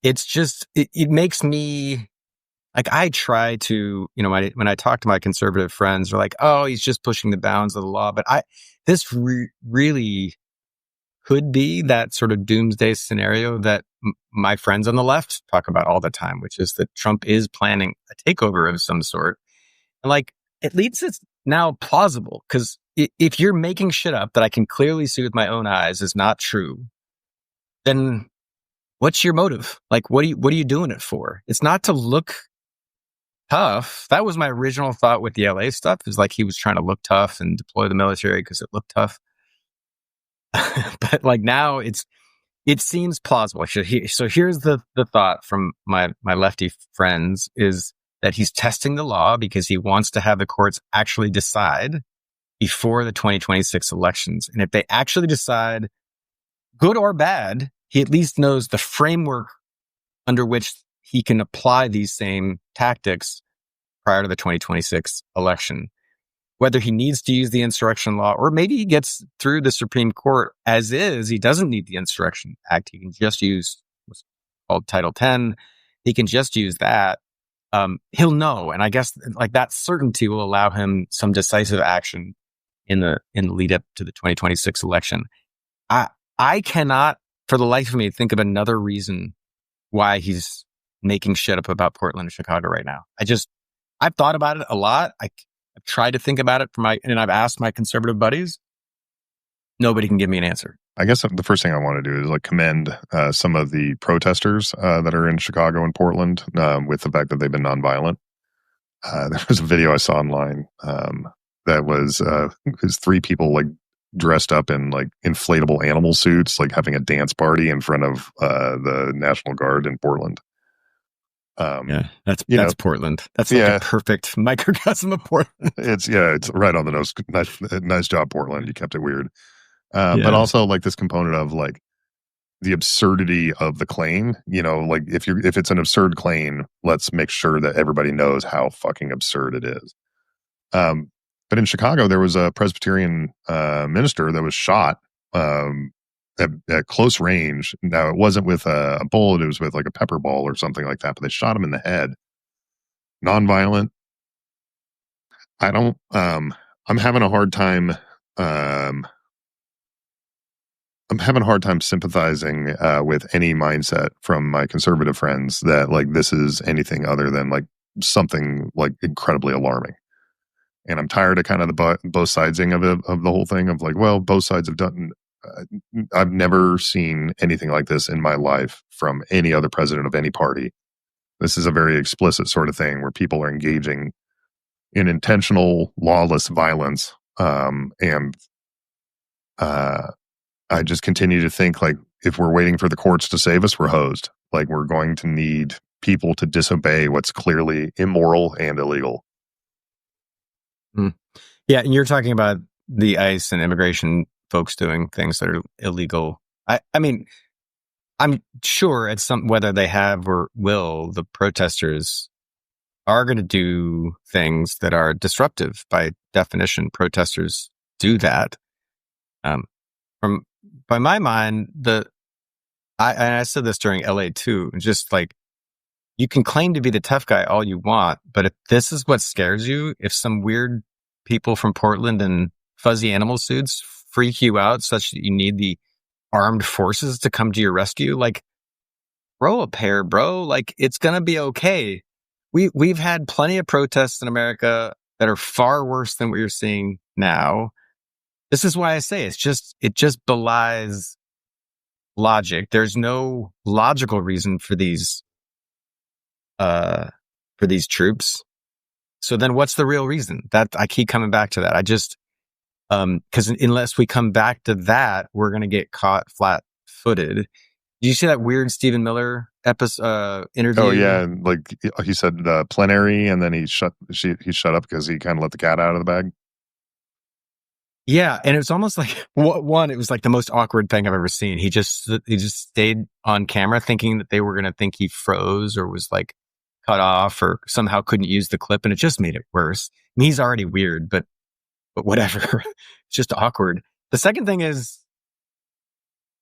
It's just, it makes me like I try to, when I talk to my conservative friends, they're like, "Oh, he's just pushing the bounds of the law." But this really could be that sort of doomsday scenario that my friends on the left talk about all the time, which is that Trump is planning a takeover of some sort. And like, at least it's now plausible, because if you're making shit up that I can clearly see with my own eyes is not true, then what's your motive? Like, what are you doing it for? It's not to look tough. That was my original thought with the LA stuff, is like he was trying to look tough and deploy the military because it looked tough. But like now it seems plausible. So here's the thought from my lefty friends, is that he's testing the law because he wants to have the courts actually decide before the 2026 elections. And if they actually decide, good or bad, he at least knows the framework under which he can apply these same tactics prior to the 2026 election. Whether he needs to use the insurrection law, or maybe he gets through the Supreme Court as is, he doesn't need the Insurrection Act. He can just use what's called Title 10. He can just use that. He'll know. And I guess like that certainty will allow him some decisive action in the lead up to the 2026 election. I cannot for the life of me think of another reason why he's making shit up about Portland and Chicago right now. I've thought about it a lot. I've tried to think about it and I've asked my conservative buddies. Nobody can give me an answer. I guess the first thing I want to do is like commend some of the protesters that are in Chicago and Portland with the fact that they've been nonviolent. There was a video I saw online that was three people like dressed up in like inflatable animal suits, like having a dance party in front of the National Guard in Portland. Yeah, that's Portland. That's like a perfect microcosm of Portland. It's right on the nose. Nice job, Portland. You kept it weird. But also like this component of like the absurdity of the claim, like if it's an absurd claim, let's make sure that everybody knows how fucking absurd it is. But in Chicago, there was a Presbyterian minister that was shot at close range. Now, it wasn't with a bullet, it was with like a pepper ball or something like that, but they shot him in the head. Nonviolent. I'm having a hard time. I'm having a hard time sympathizing with any mindset from my conservative friends that like this is anything other than like something like incredibly alarming. And I'm tired of kind of the both sidesing of the whole thing of like, well, both sides have done. I've never seen anything like this in my life from any other president of any party. This is a very explicit sort of thing where people are engaging in intentional, lawless violence. And I just continue to think like if we're waiting for the courts to save us, we're hosed. Like we're going to need people to disobey what's clearly immoral and illegal. Yeah, and you're talking about the ICE and immigration folks doing things that are illegal. I mean, I'm sure at whether they have or will, the protesters are going to do things that are disruptive. By definition, protesters do that. By my mind, I said this during LA too, just like, you can claim to be the tough guy all you want, but if this is what scares you, if some weird people from Portland in fuzzy animal suits freak you out such that you need the armed forces to come to your rescue, like, grow a pair, bro. Like, it's going to be okay. We've had plenty of protests in America that are far worse than what you're seeing now. This is why I say it just belies logic. There's no logical reason for these troops. So then what's the real reason? That I keep coming back to that. I just, because unless we come back to that, we're going to get caught flat-footed. Did you see that weird Stephen Miller interview? Oh yeah, like he said plenary, and then he shut up because he kind of let the cat out of the bag. Yeah, and it was almost like it was like the most awkward thing I've ever seen. He just stayed on camera, thinking that they were going to think he froze or was like cut off or somehow couldn't use the clip, and it just made it worse. I mean, he's already weird, but whatever. It's just awkward. The second thing is,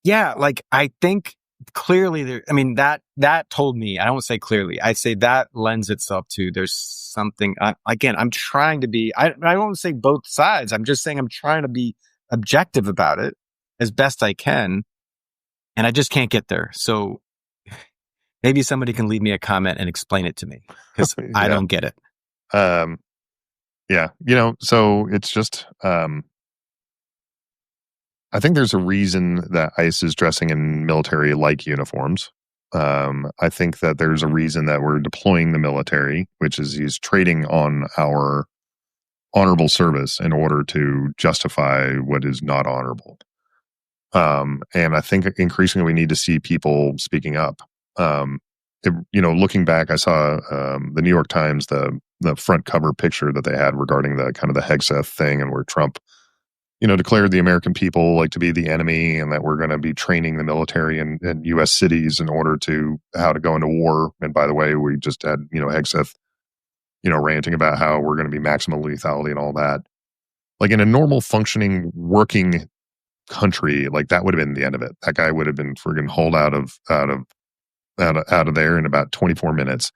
yeah, like I think clearly there, I mean, that told me, I don't say clearly, I say that lends itself to there's something, again, I'm trying to be, I won't say both sides. I'm just saying I'm trying to be objective about it as best I can. And I just can't get there. So maybe somebody can leave me a comment and explain it to me because I don't get it. Yeah. So it's just, I think there's a reason that ICE is dressing in military-like uniforms. I think that there's a reason that we're deploying the military, which is he's trading on our honorable service in order to justify what is not honorable. And I think increasingly we need to see people speaking up. Looking back, I saw the New York Times, the front cover picture that they had regarding the kind of the Hegseth thing, and where Trump declared the American people like to be the enemy, and that we're going to be training the military in U.S. cities in order to how to go into war. And by the way, we just had Hegseth ranting about how we're going to be maximum lethality and all that. Like in a normal functioning working country, like that would have been the end of it. That guy would have been friggin' hauled out of there in about 24 minutes,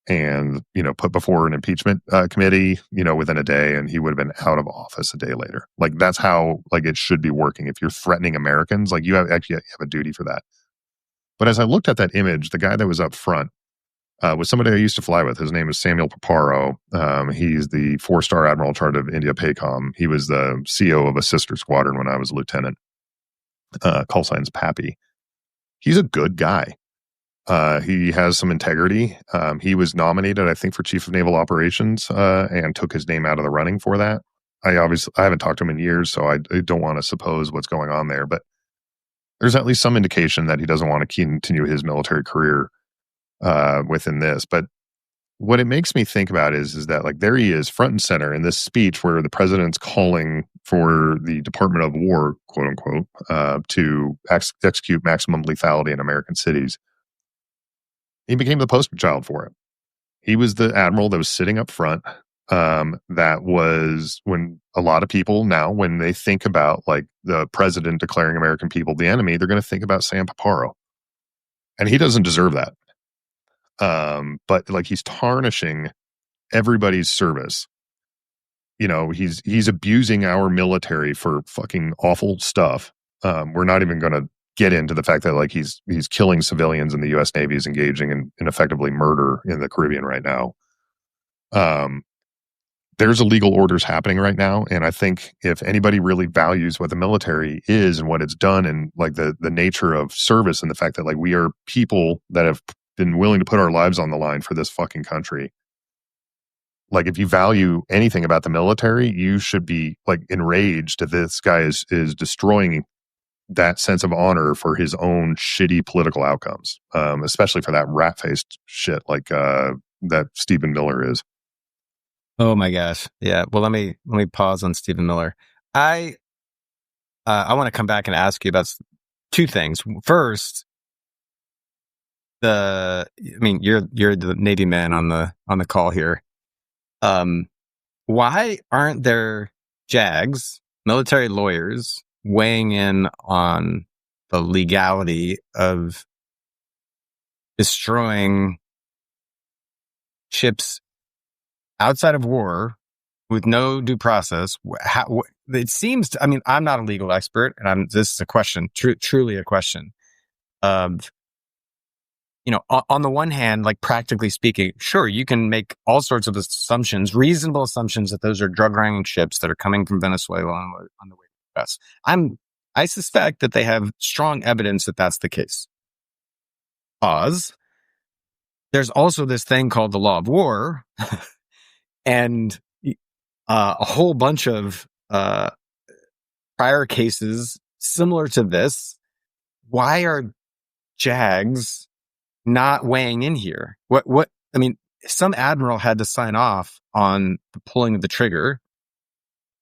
and put before an impeachment committee within a day, and he would have been out of office a day later. Like that's how like it should be working. If you're threatening Americans, like you have a duty for that. But as I looked at that image, the guy that was up front was somebody I used to fly with. His name is Samuel Paparo. He's the 4-star admiral in charge of India PACOM. He was the CO of a sister squadron when I was a lieutenant. Call signs Pappy. He's a good guy. He has some integrity. He was nominated, I think, for Chief of Naval Operations, and took his name out of the running for that. I haven't talked to him in years, so I don't want to suppose what's going on there. But there's at least some indication that he doesn't want to continue his military career within this. But what it makes me think about is that like there he is front and center in this speech where the president's calling for the Department of War, quote unquote, to execute maximum lethality in American cities. He became the poster child for it. He was the admiral that was sitting up front. That was when a lot of people now, when they think about like the president declaring American people the enemy, they're going to think about Sam Paparo. And he doesn't deserve that. But like he's tarnishing everybody's service. He's abusing our military for fucking awful stuff. We're not even going to get into the fact that like he's killing civilians, and the U.S. Navy is engaging in effectively murder in the Caribbean right now. There's illegal orders happening right now, and I think if anybody really values what the military is and what it's done, and like the nature of service, and the fact that like we are people that have been willing to put our lives on the line for this fucking country. Like if you value anything about the military, you should be like enraged that this guy is destroying that sense of honor for his own shitty political outcomes, especially for that rat-faced shit like that Stephen Miller is. Oh my gosh. Yeah. Well, let me pause on Stephen Miller. I want to come back and ask you about two things. First, you're the Navy man on the call here. Why aren't there JAGs, military lawyers, weighing in on the legality of destroying ships outside of war with no due process? It seems to, I mean, I'm not a legal expert, and this is a question, truly a question of, on the one hand, like practically speaking, sure, you can make all sorts of assumptions, reasonable assumptions that those are drug-wrangling ships that are coming from Venezuela on the way to the US. I suspect that they have strong evidence that that's the case. Pause. There's also this thing called the law of war, and a whole bunch of prior cases similar to this. Why are JAGs not weighing in here? I mean, some admiral had to sign off on the pulling of the trigger.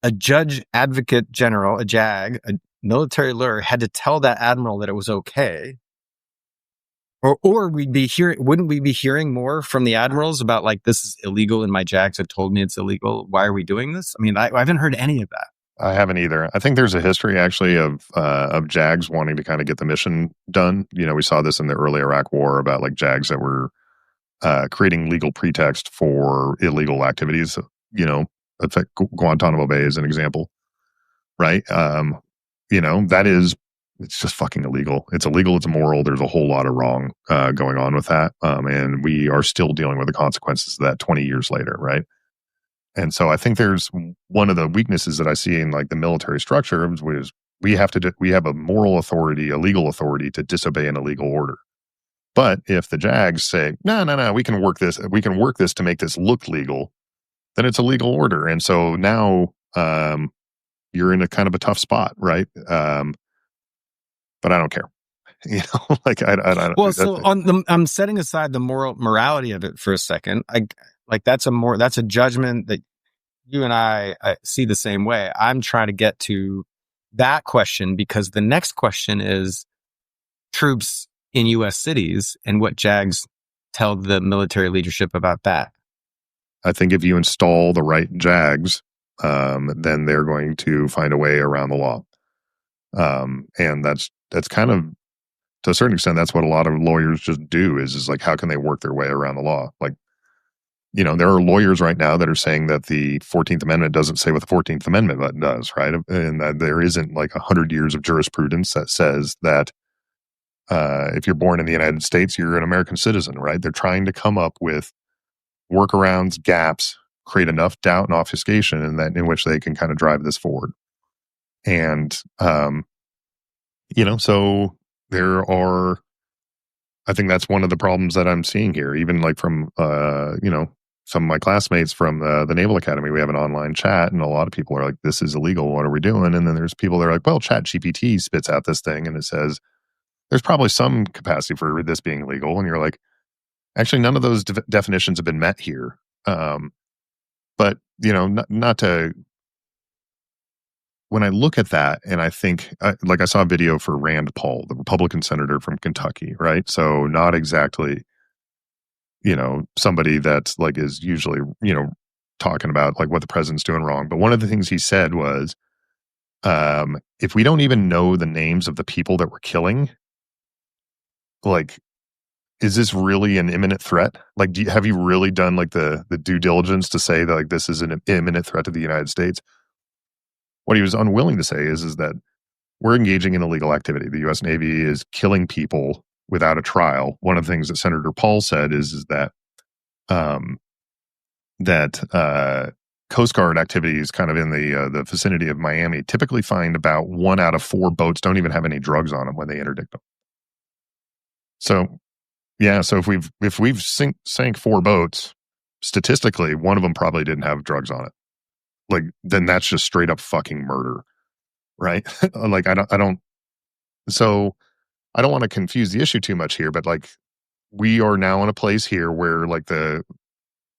A judge advocate general, a JAG, a military lawyer, had to tell that admiral that it was okay. Or wouldn't we be hearing more from the admirals about like, this is illegal and my JAGs have told me it's illegal. Why are we doing this? I mean, I haven't heard any of that. I haven't either. I think there's a history actually of JAGs wanting to kind of get the mission done. We saw this in the early Iraq War about like JAGs that were creating legal pretext for illegal activities. Affect Guantanamo Bay is an example, right? That is, it's just fucking illegal. It's illegal. It's immoral. There's a whole lot of wrong going on with that, and we are still dealing with the consequences of that 20 years later, right? And so I think there's one of the weaknesses that I see in like the military structure, which is we have a moral authority, a legal authority to disobey an illegal order. But if the JAGs say, no, we can work this to make this look legal, then it's a legal order. And so now you're in a kind of a tough spot, right? But I don't care. Like I don't. Well, so I'm setting aside the morality of it for a second. That's a judgment that you and I see the same way. I'm trying to get to that question because the next question is troops in U.S. cities and what JAGs tell the military leadership about that. I think if you install the right JAGs, then they're going to find a way around the law. And that's kind of, to a certain extent, that's what a lot of lawyers just do is like, how can they work their way around the law? Like, there are lawyers right now that are saying that the 14th Amendment doesn't say what the 14th Amendment does, right? And that there isn't like 100 years of jurisprudence that says that if you're born in the United States, you're an American citizen, right? They're trying to come up with workarounds, gaps, create enough doubt and obfuscation in which they can kind of drive this forward. And, so there are, I think that's one of the problems that I'm seeing here, even like from, some of my classmates from the Naval Academy. We have an online chat and a lot of people are like, this is illegal. What are we doing? And then there's people that are like, well, ChatGPT spits out this thing and it says, there's probably some capacity for this being illegal. And you're like, actually, none of those definitions have been met here. But, not to, when I look at that and I think, like I saw a video for Rand Paul, the Republican senator from Kentucky, right? So not exactly, somebody that's like is usually, talking about like what the president's doing wrong. But one of the things he said was, if we don't even know the names of the people that we're killing, like, is this really an imminent threat? Like, have you really done like the due diligence to say that like this is an imminent threat to the United States? What he was unwilling to say is that we're engaging in illegal activity. The U.S. Navy is killing people without a trial. One of the things that Senator Paul said is that Coast Guard activities kind of in the vicinity of Miami typically find about 1 out of 4 boats don't even have any drugs on them when they interdict them. So, yeah, so if we've sank 4 boats, statistically, one of them probably didn't have drugs on it. Like, then that's just straight up fucking murder, right? Like, so I don't want to confuse the issue too much here, but like, we are now in a place here where like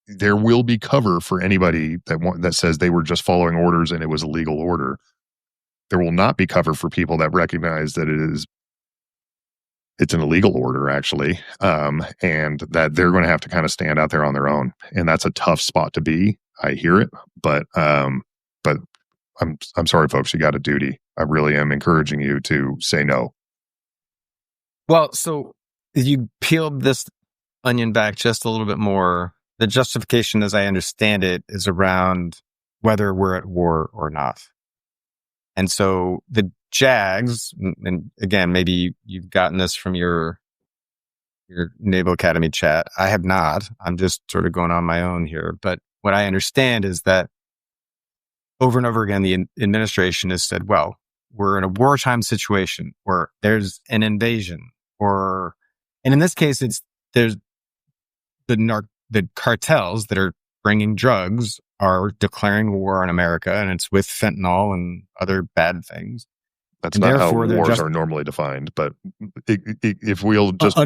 there will be cover for anybody that says they were just following orders and it was a legal order. There will not be cover for people that recognize that it's an illegal order actually, and that they're going to have to kind of stand out there on their own, and that's a tough spot to be. I hear it, but I'm sorry, folks. You got a duty. I really am encouraging you to say no. Well, so you peeled this onion back just a little bit more. The justification, as I understand it, is around whether we're at war or not. And so the JAGs, and again, maybe you've gotten this from your Naval Academy chat. I have not. I'm just sort of going on my own here. But what I understand is that over and over again, the administration has said, well, we're in a wartime situation where there's an invasion, and in this case, there's the cartels that are bringing drugs are declaring war on America, and it's with fentanyl and other bad things. That's not how wars are normally defined, but if we'll just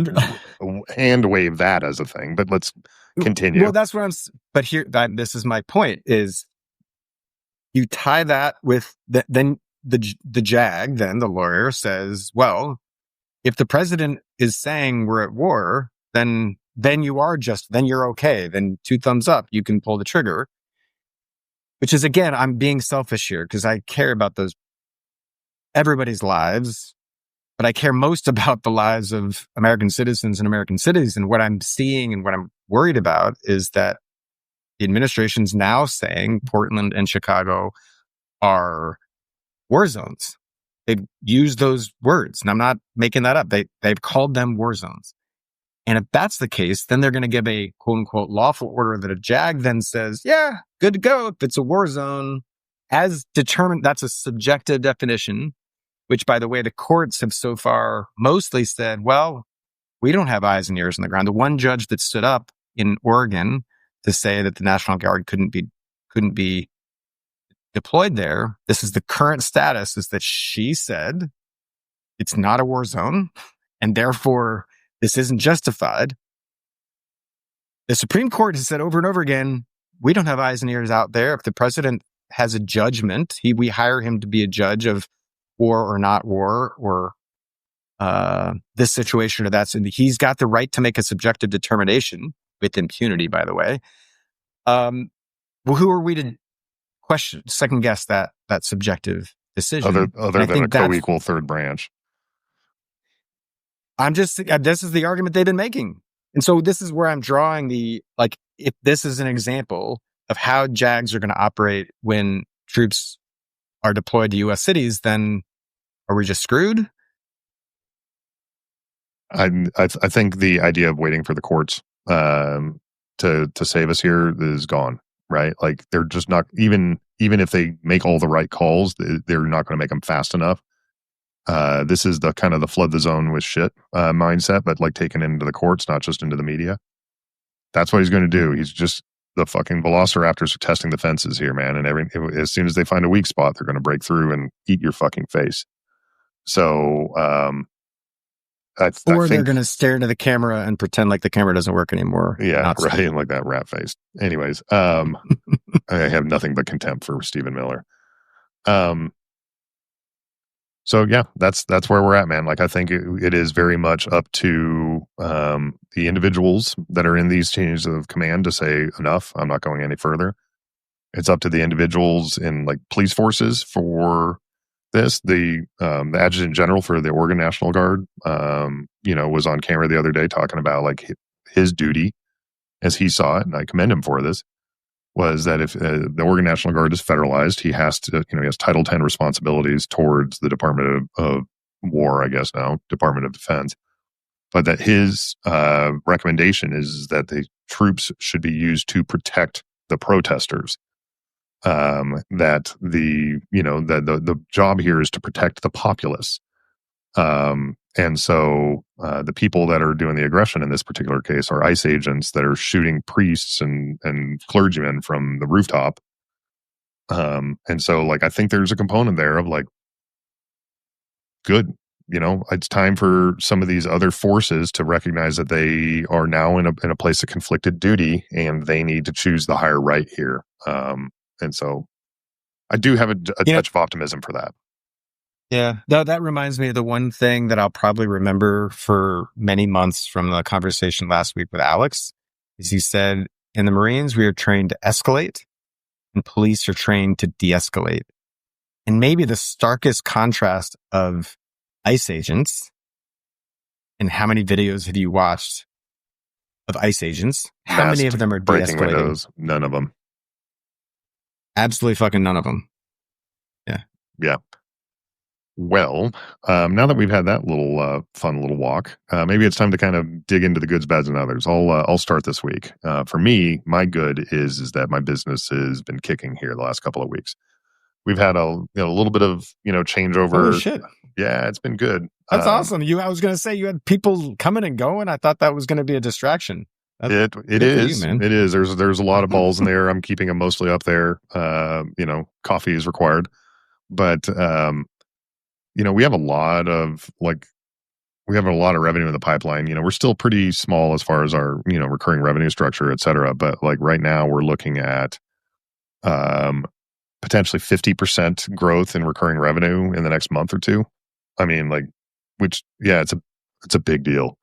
hand wave that as a thing, but let's continue. Well, that's what but here, this is my point, is you tie that with, then the JAG, then the lawyer says, well, if the president is saying we're at war, then you're okay. Then 2 thumbs up, you can pull the trigger. which is, again, I'm being selfish here because I care about everybody's lives, but I care most about the lives of American citizens and American cities. And what I'm seeing and what I'm worried about is that the administration's now saying Portland and Chicago are war zones. They've used those words, and I'm not making that up. They've called them war zones. And if that's the case, then they're going to give a quote unquote lawful order that a JAG then says, yeah, good to go. If it's a war zone, as determined, that's a subjective definition, which, by the way, the courts have so far mostly said, well, we don't have eyes and ears on the ground. The one judge that stood up in Oregon to say that the National Guard couldn't be deployed there. This is the current status, is that she said it's not a war zone, and therefore this isn't justified. The Supreme Court has said over and over again, we don't have eyes and ears out there. If the president has a judgment, we hire him to be a judge of war or not war, or this situation or that's, and he's got the right to make a subjective determination with impunity, by the way. Well, who are we to second guess that subjective decision? Other than a co-equal third branch. This is the argument they've been making. And so this is where I'm drawing if this is an example of how JAGs are going to operate when troops are deployed to U.S. cities, then are we just screwed? I think the idea of waiting for the courts to save us here is gone, right? Like, they're just not, even if they make all the right calls, they're not going to make them fast enough. This is the kind of the flood the zone with shit mindset, but like taken into the courts, not just into the media. That's what he's going to do. He's just, the fucking velociraptors are testing the fences here, man. And as soon as they find a weak spot, they're going to break through and eat your fucking face. So, I they're think going to stare into the camera and pretend like the camera doesn't work anymore. Yeah, right. And like that rat face. Anyways, I have nothing but contempt for Stephen Miller. So yeah, that's where we're at, man. Like, I think it is very much up to the individuals that are in these chains of command to say, enough, I'm not going any further. It's up to the individuals in like police forces for this. The adjutant general for the Oregon National Guard, was on camera the other day talking about like his duty as he saw it, and I commend him for this, was that if the Oregon National Guard is federalized, he has to, he has Title X responsibilities towards the Department of War, I guess now, Department of Defense. But that his recommendation is that the troops should be used to protect the protesters. That the job here is to protect the populace. And so the people that are doing the aggression in this particular case are ICE agents that are shooting priests and clergymen from the rooftop. And so, like, I think there's a component there of like, good, it's time for some of these other forces to recognize that they are now in a place of conflicted duty, and they need to choose the higher right here. And so I do have a touch of optimism for that. Yeah, that reminds me of the one thing that I'll probably remember for many months from the conversation last week with Alex, is he said, in the Marines, we are trained to escalate, and police are trained to de-escalate. And maybe the starkest contrast of ICE agents, and how many videos have you watched of ICE agents? How many of them are de-escalating? Windows, none of them. Absolutely fucking none of them. Yeah. Yeah. Well, now that we've had that little fun little walk, maybe it's time to kind of dig into the goods, bads, and others. I'll start this week. For me, my good is that my business has been kicking here the last couple of weeks. We've had a little bit of changeover. Oh shit! Yeah, it's been good. That's awesome. I was going to say you had people coming and going. I thought that was going to be a distraction. It is, you, man. It is. There's a lot of balls in there. I'm keeping them mostly up there. Coffee is required, but we have a lot of revenue in the pipeline. We're still pretty small as far as our recurring revenue structure, et cetera. But like right now, we're looking at potentially 50% growth in recurring revenue in the next month or two. I mean, it's a big deal.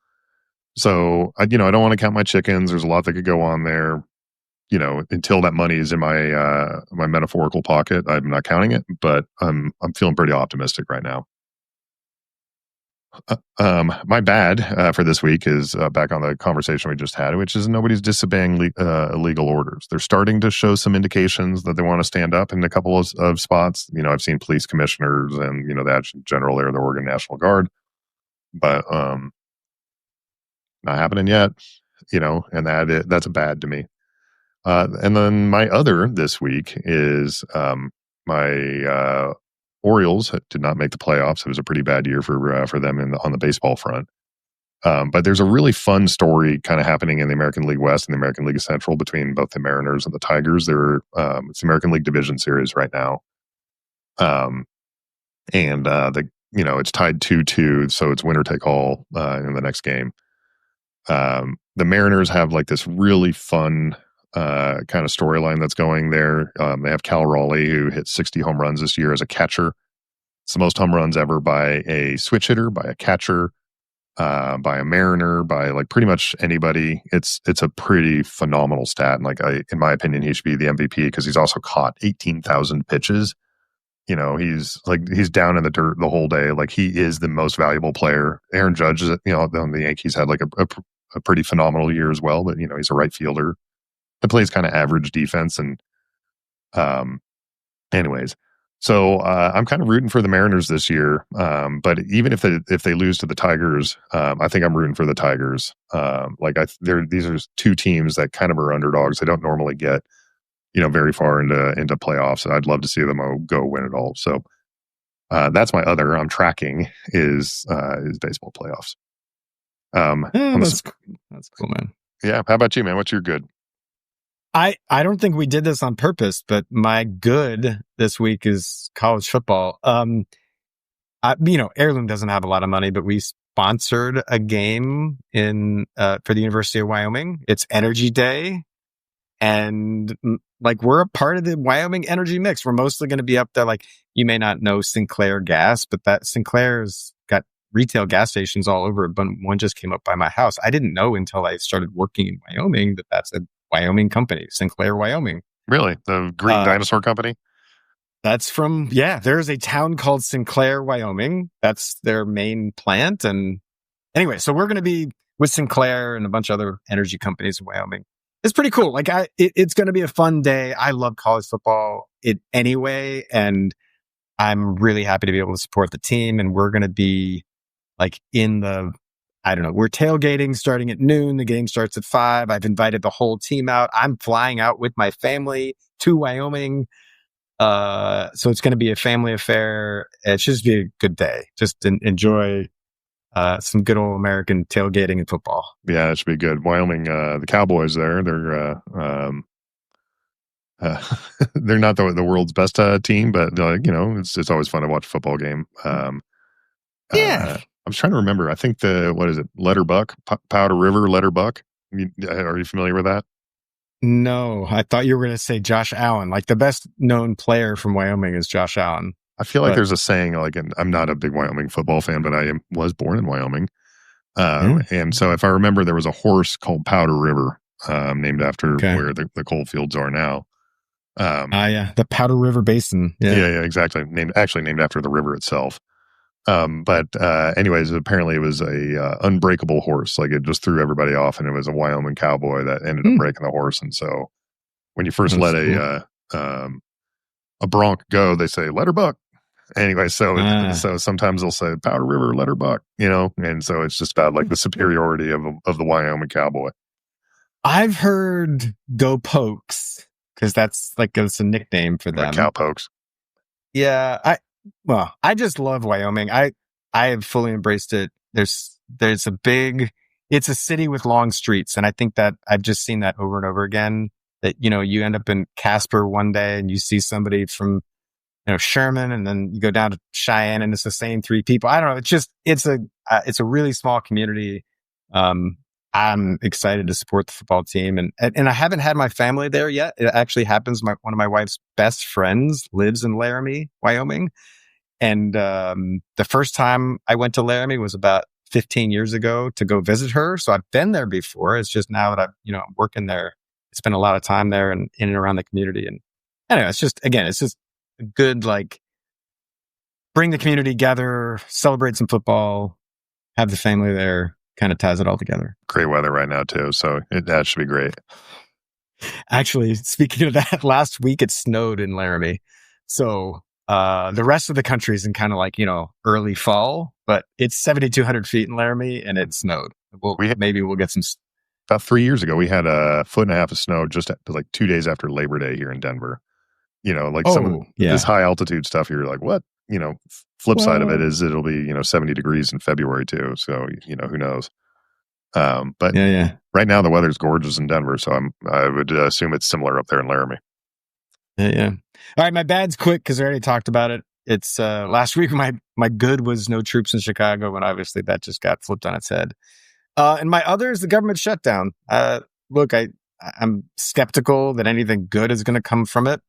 So I don't want to count my chickens. There's a lot that could go on there. until that money is in my metaphorical pocket, I'm not counting it, but I'm feeling pretty optimistic right now. My bad for this week is back on the conversation we just had, which is nobody's disobeying illegal orders. They're starting to show some indications that they want to stand up in a couple of spots. I've seen police commissioners and the Adjutant General there, the Oregon National Guard, but not happening yet. And that's bad to me. And then my other this week is my Orioles did not make the playoffs. It was a pretty bad year for them on the baseball front. But there's a really fun story kind of happening in the American League West and the American League Central between both the Mariners and the Tigers. It's the American League Division Series right now. And it's tied 2-2, so it's winner take all in the next game. The Mariners have like this really fun kind of storyline that's going there. They have Cal Raleigh, who hit 60 home runs this year as a catcher. It's the most home runs ever by a switch hitter, by a catcher, by a Mariner, by like pretty much anybody. It's a pretty phenomenal stat. And in my opinion, he should be the MVP because he's also caught 18,000 pitches. He's down in the dirt the whole day. Like, he is the most valuable player. Aaron Judge, on the Yankees, had like a pretty phenomenal year as well. But he's a right fielder that plays kind of average defense. And anyways, so I'm kind of rooting for the Mariners this year. But even if they lose to the Tigers, I think I'm rooting for the Tigers. These are two teams that kind of are underdogs. They don't normally get very far into playoffs, and I'd love to see them go win it all. So that's my other I'm tracking is baseball playoffs. That's cool, man. Yeah. How about you, man? What's your good? I don't think we did this on purpose, but my good this week is college football. Heirloom doesn't have a lot of money, but we sponsored a game for the University of Wyoming. It's Energy Day. And we're a part of the Wyoming energy mix. We're mostly going to be up there. Like, you may not know Sinclair Gas, but that Sinclair's got retail gas stations all over. But one just came up by my house. I didn't know until I started working in Wyoming that that's a Wyoming company, Sinclair, Wyoming. Really? The Green Dinosaur Company? That's there's a town called Sinclair, Wyoming. That's their main plant. And anyway, so we're going to be with Sinclair and a bunch of other energy companies in Wyoming. It's pretty cool. It's going to be a fun day. I love college football anyway, and I'm really happy to be able to support the team. And we're going to be we're tailgating starting at noon. The game starts at 5. I've invited the whole team out. I'm flying out with my family to Wyoming. So it's going to be a family affair. It should just be a good day. Just enjoy some good old American tailgating and football. Yeah, it should be good. Wyoming, the Cowboys there, they're they're not the world's best team, but it's always fun to watch a football game. Yeah. I was trying to remember. I think Letterbuck, Powder River Letterbuck. Are you familiar with that? No, I thought you were going to say Josh Allen. Like, the best known player from Wyoming is Josh Allen. I feel like there's a saying, I'm not a big Wyoming football fan, but I was born in Wyoming. And so if I remember, there was a horse called Powder River, named after where the coal fields are now. Yeah, the Powder River Basin. Yeah, exactly. Named after the river itself. But anyways, apparently it was a unbreakable horse. Like, it just threw everybody off, and it was a Wyoming cowboy that ended up breaking the horse. And so when you first let a bronc go, they say let her buck. Anyway, so sometimes they'll say Powder River, let her buck, and so it's just about the superiority of the Wyoming cowboy. I've heard Go Pokes, because that's it's a nickname for them. Cow pokes. Yeah, I just love Wyoming. I have fully embraced it. It's a city with long streets, and I think that I've just seen that over and over again. That you end up in Casper one day and you see somebody from Sherman, and then you go down to Cheyenne and it's the same 3 people. I don't know. It's a really small community. I'm excited to support the football team, and I haven't had my family there yet. It actually happens. One of my wife's best friends lives in Laramie, Wyoming. And the first time I went to Laramie was about 15 years ago to go visit her. So I've been there before. It's just now that I'm working there spend a lot of time there and in and around the community. And anyway, it's just a good, like, bring the community together, celebrate some football, have the family there, kind of ties it all together. Great weather right now too, so that should be great. Actually, speaking of that, last week it snowed in Laramie. So the rest of the country is in kind of like, early fall, but it's 7,200 feet in Laramie and it snowed. Maybe we'll get some. About 3 years ago, we had a foot and a half of snow just like 2 days after Labor Day here in Denver. Some of this high altitude stuff, you're like, what? Flip side of it is it'll be, 70 degrees in February too. So, who knows? But right now the weather's gorgeous in Denver. So I would assume it's similar up there in Laramie. Yeah. All right. My bad's quick because I already talked about it. It's last week. My good was no troops in Chicago, and obviously that just got flipped on its head. And my other is the government shutdown. Look, I'm skeptical that anything good is going to come from it,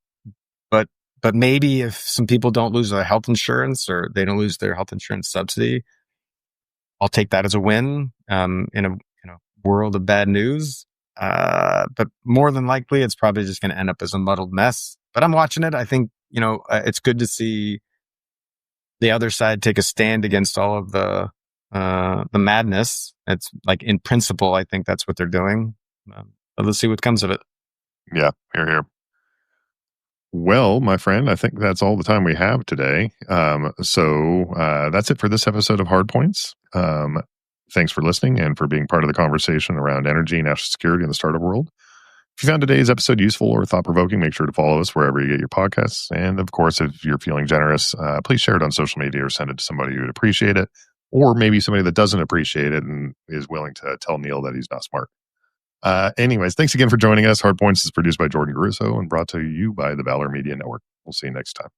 but maybe if some people don't lose their health insurance or they don't lose their health insurance subsidy, I'll take that as a win in a world of bad news. But more than likely, it's probably just going to end up as a muddled mess. But I'm watching it. I think, it's good to see the other side take a stand against all of the madness. It's like, in principle, I think that's what they're doing. But let's see what comes of it. Yeah, here. Well, my friend, I think that's all the time we have today. So that's it for this episode of Hardpoints. Thanks for listening and for being part of the conversation around energy, national security, and the startup world. If you found today's episode useful or thought-provoking, make sure to follow us wherever you get your podcasts. And of course, if you're feeling generous, please share it on social media or send it to somebody who would appreciate it, or maybe somebody that doesn't appreciate it and is willing to tell Neal that he's not smart. Anyways, thanks again for joining us. Hardpoints is produced by Jordan Caruso and brought to you by the Valor Media Network. We'll see you next time.